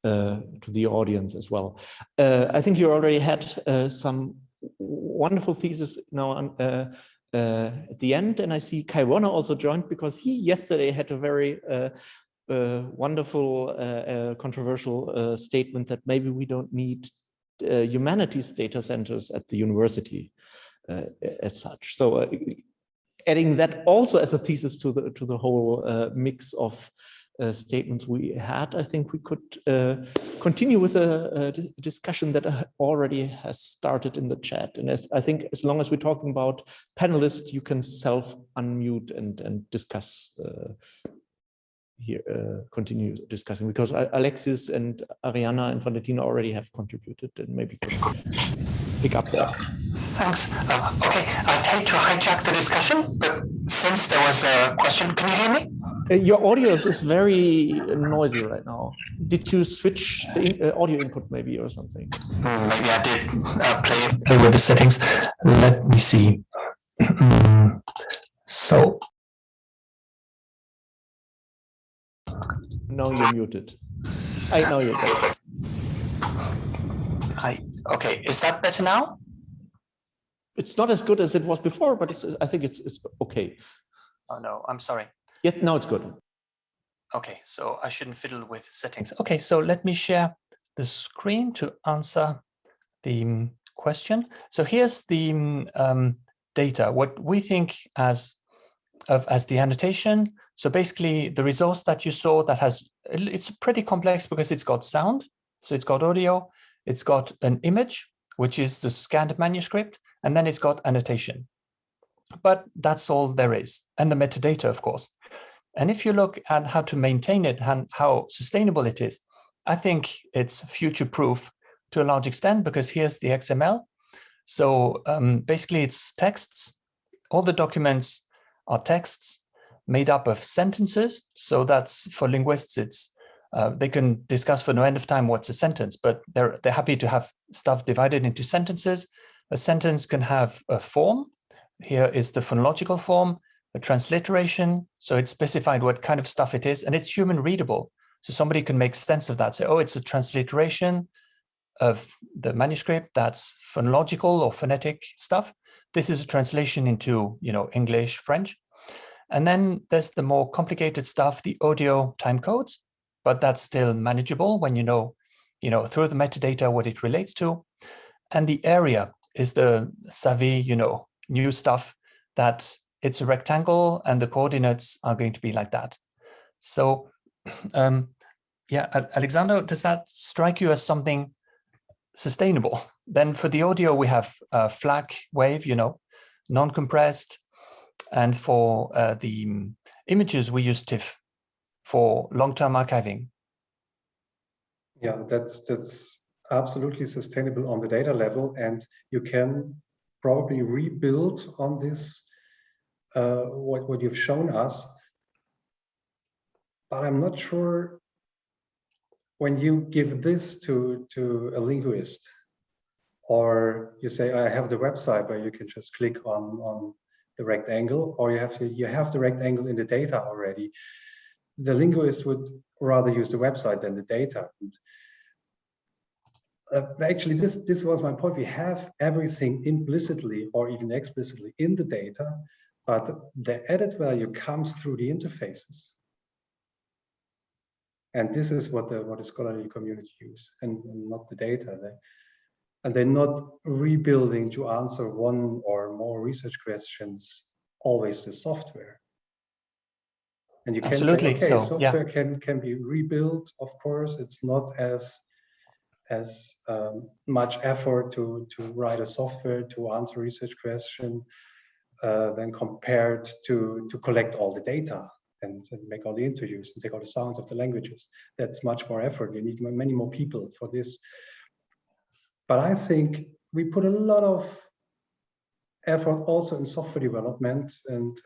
the audience as well. I think you already had some wonderful thesis now at the end, and I see Kai Warner also joined, because he yesterday had a very wonderful, controversial statement that maybe we don't need humanities data centers at the university as such. So adding that also as a thesis to the whole mix of statements we had, I think we could continue with a discussion that already has started in the chat. And I think as long as we're talking about panelists, you can self-unmute and discuss here, continue discussing, because Alexis and Arianna and Valentina already have contributed, and maybe could pick up there. Thanks. Okay, I'd hate to hijack the discussion, but since there was a question, can you hear me? Your audio is very noisy right now. Did you switch the audio input maybe or something? Maybe I did play with the settings. Let me see. So. Now you're muted. I know you're better. Okay, is that better now? It's not as good as it was before, but I think it's okay. Oh no, I'm sorry. Yeah, now it's good. Okay, so I shouldn't fiddle with settings. Okay, so let me share the screen to answer the question. So here's the data, what we think as the annotation. So basically the resource that you saw that it's pretty complex because it's got sound, so it's got audio, it's got an image, which is the scanned manuscript, and then it's got annotation. But that's all there is, and the metadata, of course. And if you look at how to maintain it and how sustainable it is, I think it's future-proof to a large extent, because here's the XML. So basically it's texts. All the documents are texts made up of sentences. So that's, for linguists, it's they can discuss for no end of time what's a sentence, but they're happy to have stuff divided into sentences. A sentence can have a form. Here is the phonological form, a transliteration. So it's specified what kind of stuff it is, and it's human readable. So somebody can make sense of that. Say, oh, it's a transliteration of the manuscript. That's phonological or phonetic stuff. This is a translation into, English, French. And then there's the more complicated stuff, the audio time codes, but that's still manageable when you know, through the metadata what it relates to. And the area is the savvy, new stuff, that it's a rectangle and the coordinates are going to be like that. So yeah, Alexander, does that strike you as something sustainable? Then for the audio, we have FLAC wave, non-compressed. And for the images, we use TIFF for long-term archiving. Yeah, that's absolutely sustainable on the data level, and you can probably rebuild on this, what you've shown us. But I'm not sure when you give this to a linguist, or you say, I have the website where you can just click on the rectangle, or you have the rectangle in the data already. The linguist would rather use the website than the data. And, actually, this was my point. We have everything implicitly or even explicitly in the data, but the added value comes through the interfaces. And this is what the scholarly community use, and not the data. And they're not rebuilding to answer one or more research questions, always the software. And you can say, okay, so, software can be rebuilt. Of course, it's not as much effort to write a software to answer research question than compared to collect all the data and make all the interviews and take all the sounds of the languages. That's much more effort. You need many more people for this. But I think we put a lot of effort also in software development and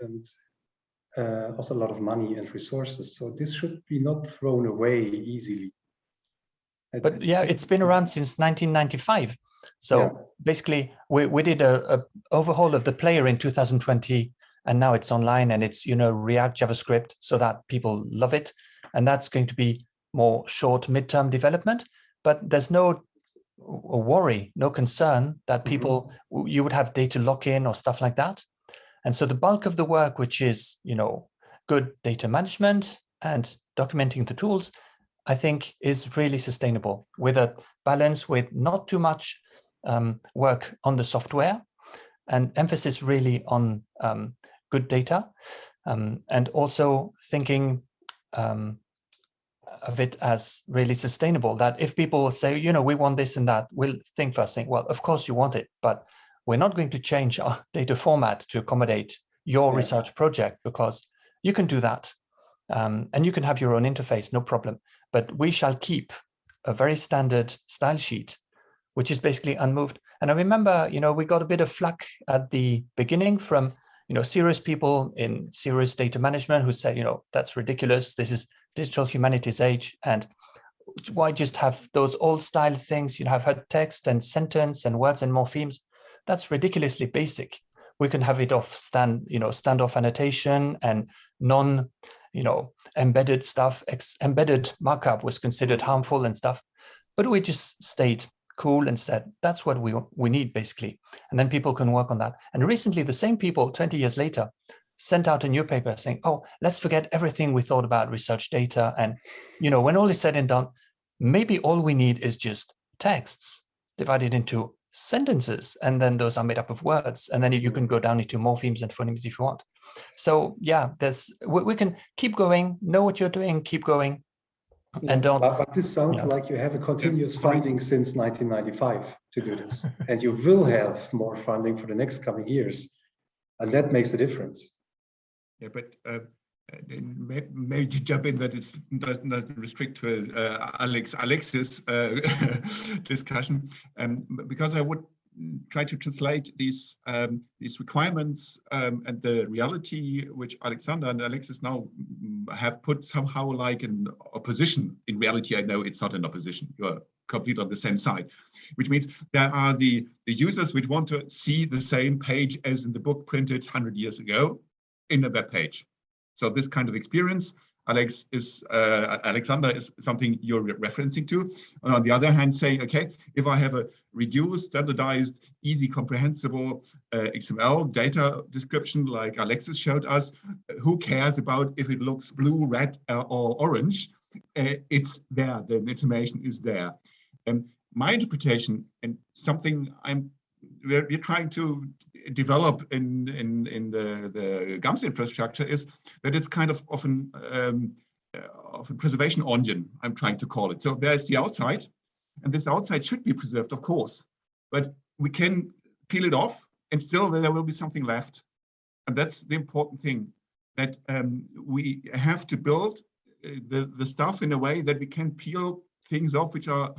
also a lot of money and resources. So this should be not thrown away easily. But yeah, it's been around since 1995. So basically, we did a overhaul of the player in 2020, and now it's online and it's, you know, React JavaScript, so that people love it. And that's going to be more short midterm development. But there's no worry, no concern that people, you would have data lock-in or stuff like that. And so the bulk of the work, which is, you know, good data management and documenting the tools, I think is really sustainable with a balance with not too much work on the software and emphasis really on good data, and also thinking of it as really sustainable, that if people say, you know, we want this and that, we'll think first thing, well, of course you want it, but we're not going to change our data format to accommodate your research project, because you can do that. And you can have your own interface, no problem. But we shall keep a very standard style sheet, which is basically unmoved. And I remember, you know, we got a bit of flack at the beginning from, you know, serious people in serious data management who said, you know, that's ridiculous. This is digital humanities age. And why just have those old style things? You know, have had text and sentence and words and morphemes. That's ridiculously basic. We can have it off standoff annotation and non, you know, embedded stuff. Embedded markup was considered harmful and stuff, but we just stayed cool and said, that's what we need basically. And then people can work on that. And recently the same people 20 years later sent out a new paper saying, oh, let's forget everything we thought about research data. And, you know, when all is said and done, maybe all we need is just texts divided into sentences, and then those are made up of words, and then you can go down into morphemes and phonemes if you want. So yeah, we can keep going, know what you're doing, keep going, and don't. But this sounds like you have a continuous funding since 1995 to do this, and you will have more funding for the next coming years, and that makes a difference. Yeah, but maybe to jump in that it doesn't restrict to Alexis discussion, because I would try to translate these requirements and the reality which Alexander and Alexis now have put somehow like an opposition. In reality, I know it's not an opposition. You're completely on the same side, which means there are the users which want to see the same page as in the book printed 100 years ago in a web page. So this kind of experience, Alexander, is something you're referencing to. And on the other hand, saying, okay, if I have a reduced, standardized, easy, comprehensible XML data description like Alexis showed us, who cares about if it looks blue, red, or orange? It's there, the information is there. My interpretation, and something we're trying to develop in the GAMS infrastructure, is that it's kind of a preservation onion, I'm trying to call it. So there's the outside, and this outside should be preserved, of course, but we can peel it off and still there will be something left. And that's the important thing, that we have to build the stuff in a way that we can peel things off which are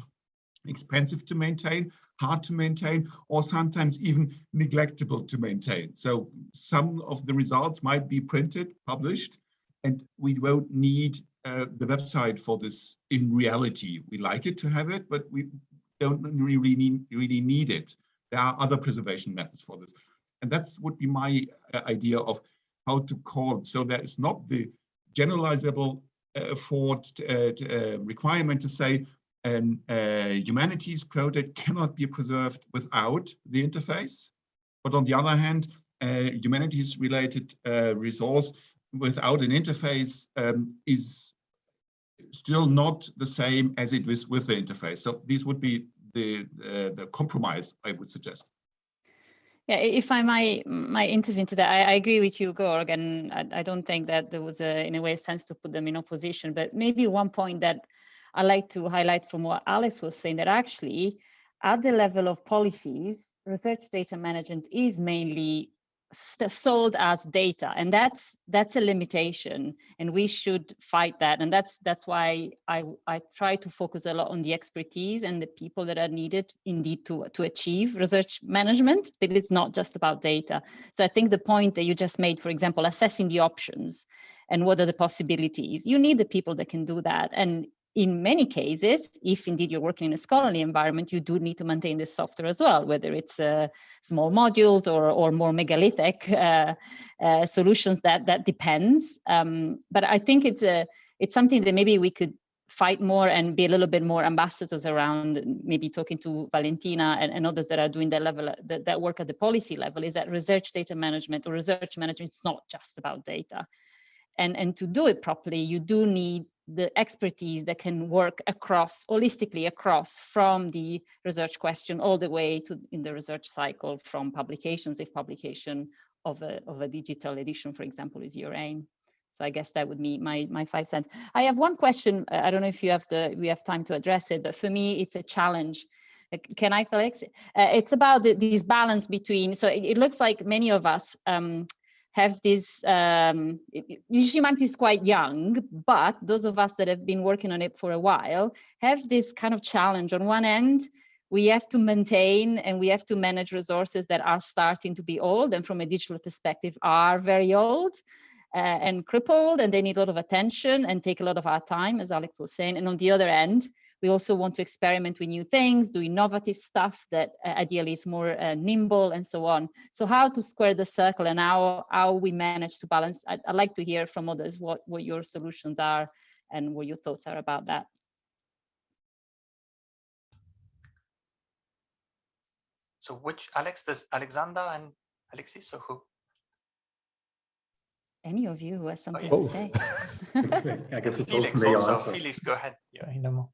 expensive to maintain, hard to maintain, or sometimes even neglectable to maintain. So some of the results might be printed, published, and we won't need the website for this in reality. We like it to have it, but we don't really need it. There are other preservation methods for this. And that's would be my idea of how to call it. So there is not the generalizable requirement to say a humanities project cannot be preserved without the interface. But on the other hand, humanities related resource without an interface is still not the same as it is with the interface. So these would be the compromise I would suggest. Yeah, if I might intervene to that, I agree with you, Georg, and I don't think that there was in a way, sense to put them in opposition. But maybe one point that I like to highlight from what Alex was saying, that actually at the level of policies, research data management is mainly sold as data, and that's a limitation, and we should fight that. And that's why I try to focus a lot on the expertise and the people that are needed indeed to achieve research management, that it's not just about data. So I think the point that you just made, for example, assessing the options and what are the possibilities, you need the people that can do that. And in many cases, if indeed you're working in a scholarly environment, you do need to maintain this software as well, whether it's small modules or more megalithic solutions. That depends. But I think it's something that maybe we could fight more and be a little bit more ambassadors around, maybe talking to Valentina and others that are doing that level, that work at the policy level, is that research data management or research management, it's not just about data. And to do it properly, you do need the expertise that can work holistically across from the research question all the way to in the research cycle, from publications, if publication of a digital edition, for example, is your aim. So I guess that would be my 5 cents. I have one question. I don't know if we have time to address it, but for me, it's a challenge. Can I, Felix? It's about this balance between, so it looks like many of us have this, humanities is quite young, but those of us that have been working on it for a while have this kind of challenge. On one end, we have to maintain and we have to manage resources that are starting to be old, and from a digital perspective are very old and crippled, and they need a lot of attention and take a lot of our time, as Alex was saying. And on the other end, we also want to experiment with new things, do innovative stuff that ideally is more nimble and so on. So how to square the circle and how we manage to balance. I'd like to hear from others what your solutions are and what your thoughts are about that. So which, Alex, does Alexander and Alexis, or who? Any of you who has something Oh, to say. I guess Felix also. Felix, go ahead. Yeah, I know.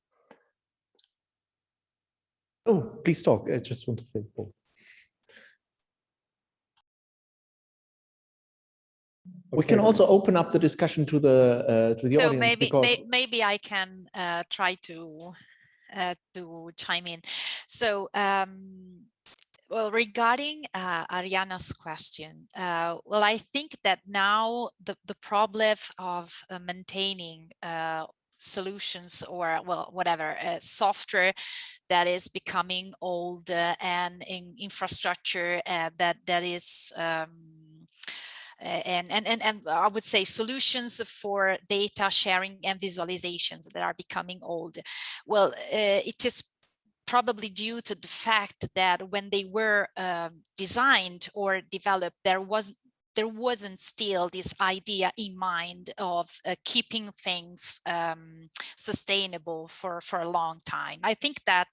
Oh, please talk. I just want to say both. Okay. We can also open up the discussion to the audience. So maybe I can try to chime in. So well, regarding Arianna's question, well, I think that now the problem of maintaining solutions or, well, whatever, software that is becoming old and in infrastructure that is and I would say solutions for data sharing and visualizations that are becoming old. Well, it is probably due to the fact that when they were designed or developed, there wasn't still this idea in mind of keeping things sustainable for a long time. I think that,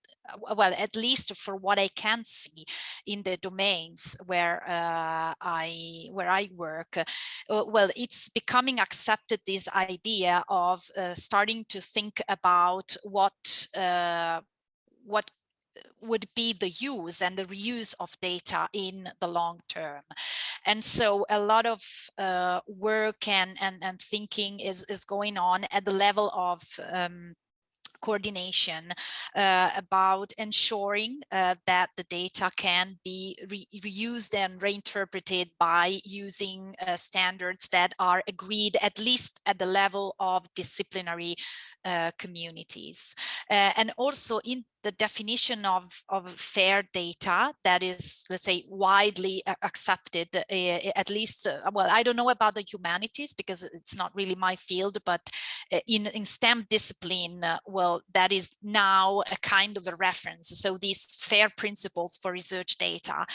well, at least for what I can see in the domains where I work, well, it's becoming accepted, this idea of starting to think about what would be the use and the reuse of data in the long term. And so a lot of work and thinking is going on at the level of coordination about ensuring that the data can be reused and reinterpreted by using standards that are agreed at least at the level of disciplinary communities. And also in the definition of fair data that is, let's say, widely accepted, at least, well, I don't know about the humanities because it's not really my field, but in STEM discipline, well, well, that is now a kind of a reference. So these FAIR principles for research data.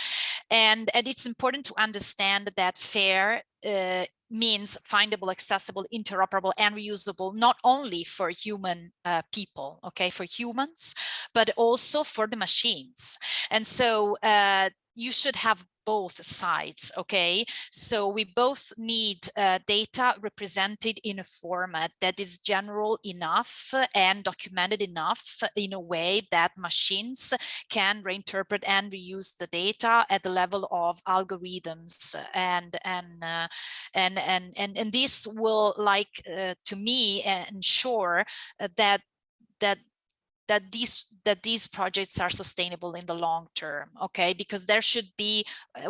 And it's important to understand that FAIR means findable, accessible, interoperable, and reusable, not only for human people, okay, for humans, but also for the machines. And so you should have both sides, okay? So we both need data represented in a format that is general enough and documented enough in a way that machines can reinterpret and reuse the data at the level of algorithms, and this will, like, to me, ensure that these projects are sustainable in the long term, okay? Because there should be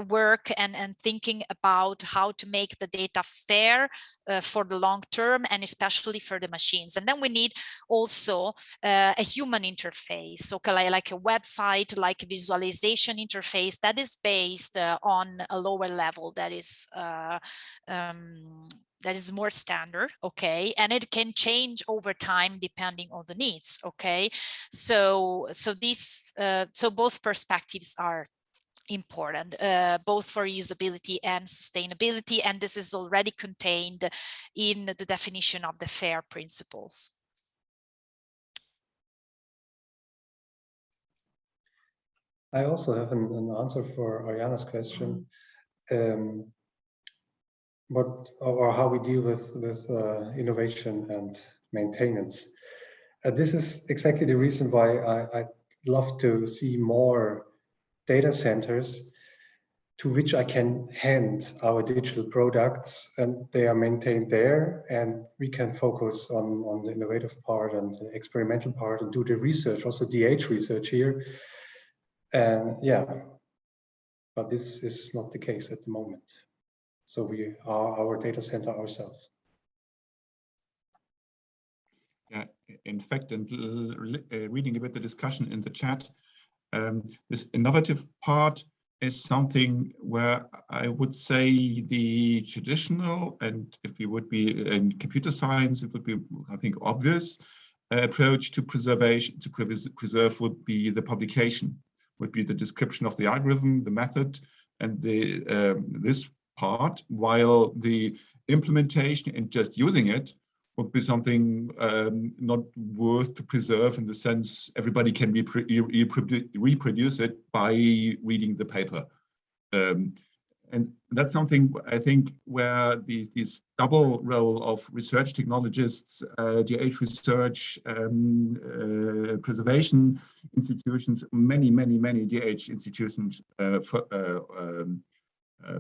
work and thinking about how to make the data fair for the long term, and especially for the machines. And then we need also a human interface, okay, like a website, like a visualization interface that is based on a lower level, that is more standard, okay, and it can change over time depending on the needs, okay. So both perspectives are important, both for usability and sustainability, and this is already contained in the definition of the FAIR principles. I also have an answer for Arianna's question. How we deal with innovation and maintenance. This is exactly the reason why I'd love to see more data centers to which I can hand our digital products, and they are maintained there, and we can focus on the innovative part and the experimental part and do the research, also DH research here. And yeah, but this is not the case at the moment. So we are our data center ourselves. Yeah, in fact, and reading a bit the discussion in the chat, this innovative part is something where I would say the traditional, and if we would be in computer science, it would be, I think, obvious approach to preservation, to preserve would be the publication, would be the description of the algorithm, the method, and the this part, while the implementation and just using it would be something not worth to preserve, in the sense everybody can reproduce it by reading the paper. And that's something, I think, where this double role of research technologists, DH research, preservation institutions, many DH institutions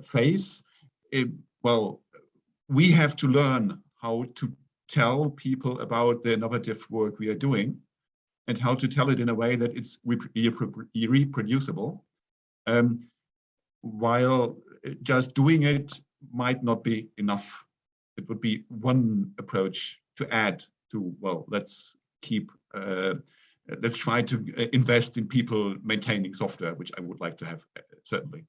face. Well, we have to learn how to tell people about the innovative work we are doing, and how to tell it in a way that it's reproducible, while just doing it might not be enough. It would be one approach to add to, well, let's try to invest in people maintaining software, which I would like to have, certainly.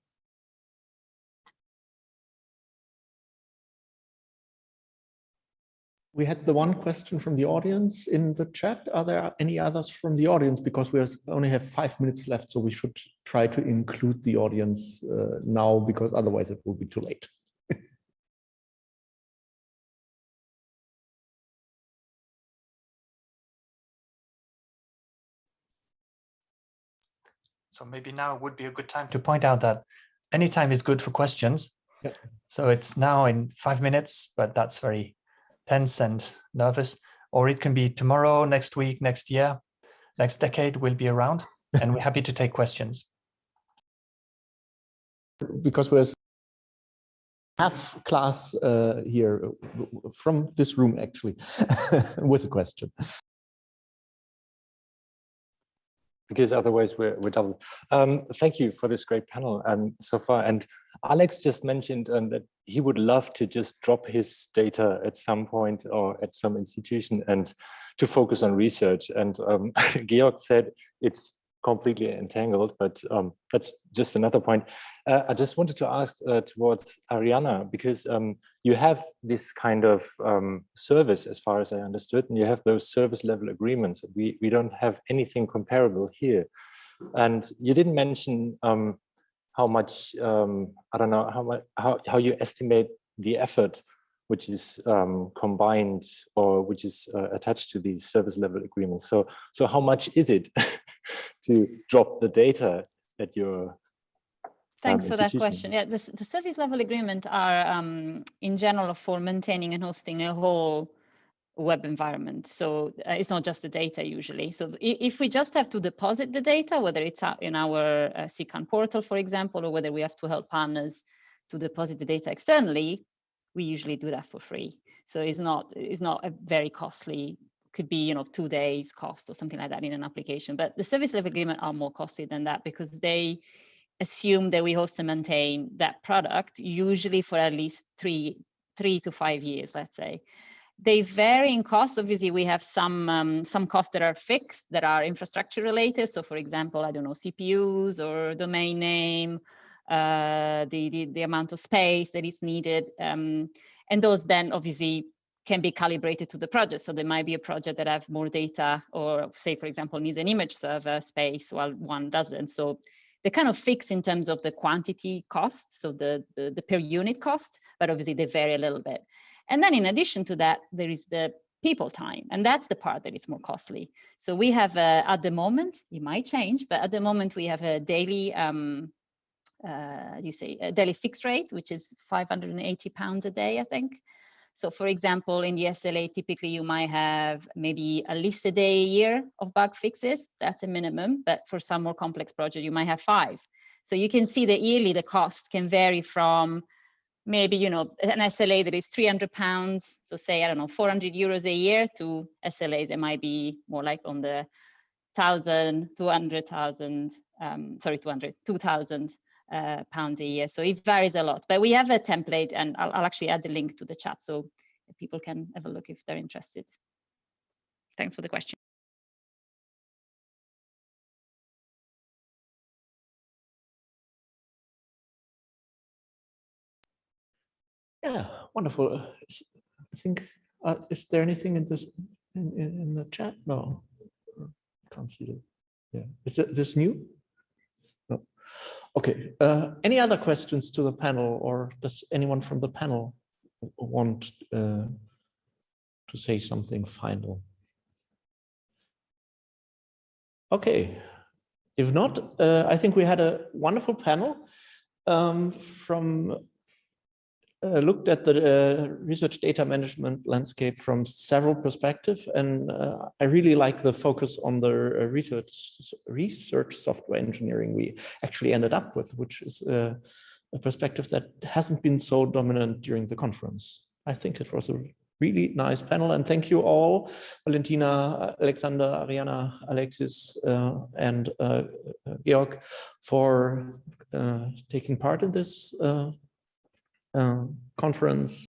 We had the one question from the audience in the chat. Are there any others from the audience? Because we only have 5 minutes left, so we should try to include the audience now, because otherwise it will be too late. So maybe now would be a good time to point out that any time is good for questions. Yeah. So it's now in 5 minutes, but that's very tense and nervous. Or it can be tomorrow, next week, next year, next decade. We'll be around, and we're happy to take questions. Because we're half class here from this room, actually, with a question. Because otherwise we're double. Thank you for this great panel so far. And Alex just mentioned that he would love to just drop his data at some point or at some institution and to focus on research. And Georg said it's completely entangled, but that's just another point. I just wanted to ask towards Arianna, because you have this kind of service, as far as I understood, and you have those service level agreements. We don't have anything comparable here. And you didn't mention how much, I don't know, how you estimate the effort which is combined or which is attached to these service level agreements. So how much is it to drop the data at your Thanks for that question. Yeah, the service level agreement are in general for maintaining and hosting a whole web environment. So it's not just the data usually. So if we just have to deposit the data, whether it's in our CCAN portal, for example, or whether we have to help partners to deposit the data externally, we usually do that for free. So it's not a very costly, could be 2 days cost or something like that in an application. But the service level agreement are more costly than that because they assume that we host and maintain that product usually for at least three to 5 years, let's say. They vary in cost. Obviously, we have some costs that are fixed, that are infrastructure related. So for example, I don't know, CPUs or domain name, the amount of space that is needed. And those then obviously can be calibrated to the project. So there might be a project that have more data or say, for example, needs an image server space while one doesn't. So they're kind of fixed in terms of the quantity cost, so the per unit cost, but obviously they vary a little bit. And then in addition to that, there is the people time, and that's the part that is more costly. So we have, at the moment, it might change, but at the moment we have a daily, a daily fixed rate, which is £580 a day, I think. So for example, in the SLA, typically you might have maybe at least a day a year of bug fixes. That's a minimum, but for some more complex project, you might have 5. So you can see that yearly the cost can vary from maybe, an SLA that is £300, so say, I don't know, €400 a year, to SLAs that might be more like on the 2,000 pounds a year. So it varies a lot, but we have a template, and I'll actually add the link to the chat so people can have a look if they're interested. Thanks for the question. Yeah, wonderful. I think, is there anything in this in the chat? No, can't see it. Yeah, is this new? No. Okay. Any other questions to the panel, or does anyone from the panel want to say something final? Okay. If not, I think we had a wonderful panel looked at the research data management landscape from several perspectives, and I really like the focus on the research software engineering we actually ended up with, which is a perspective that hasn't been so dominant during the conference. I think it was a really nice panel, and thank you all, Valentina, Alexander, Arianna, Alexis, and Georg, for taking part in this conference.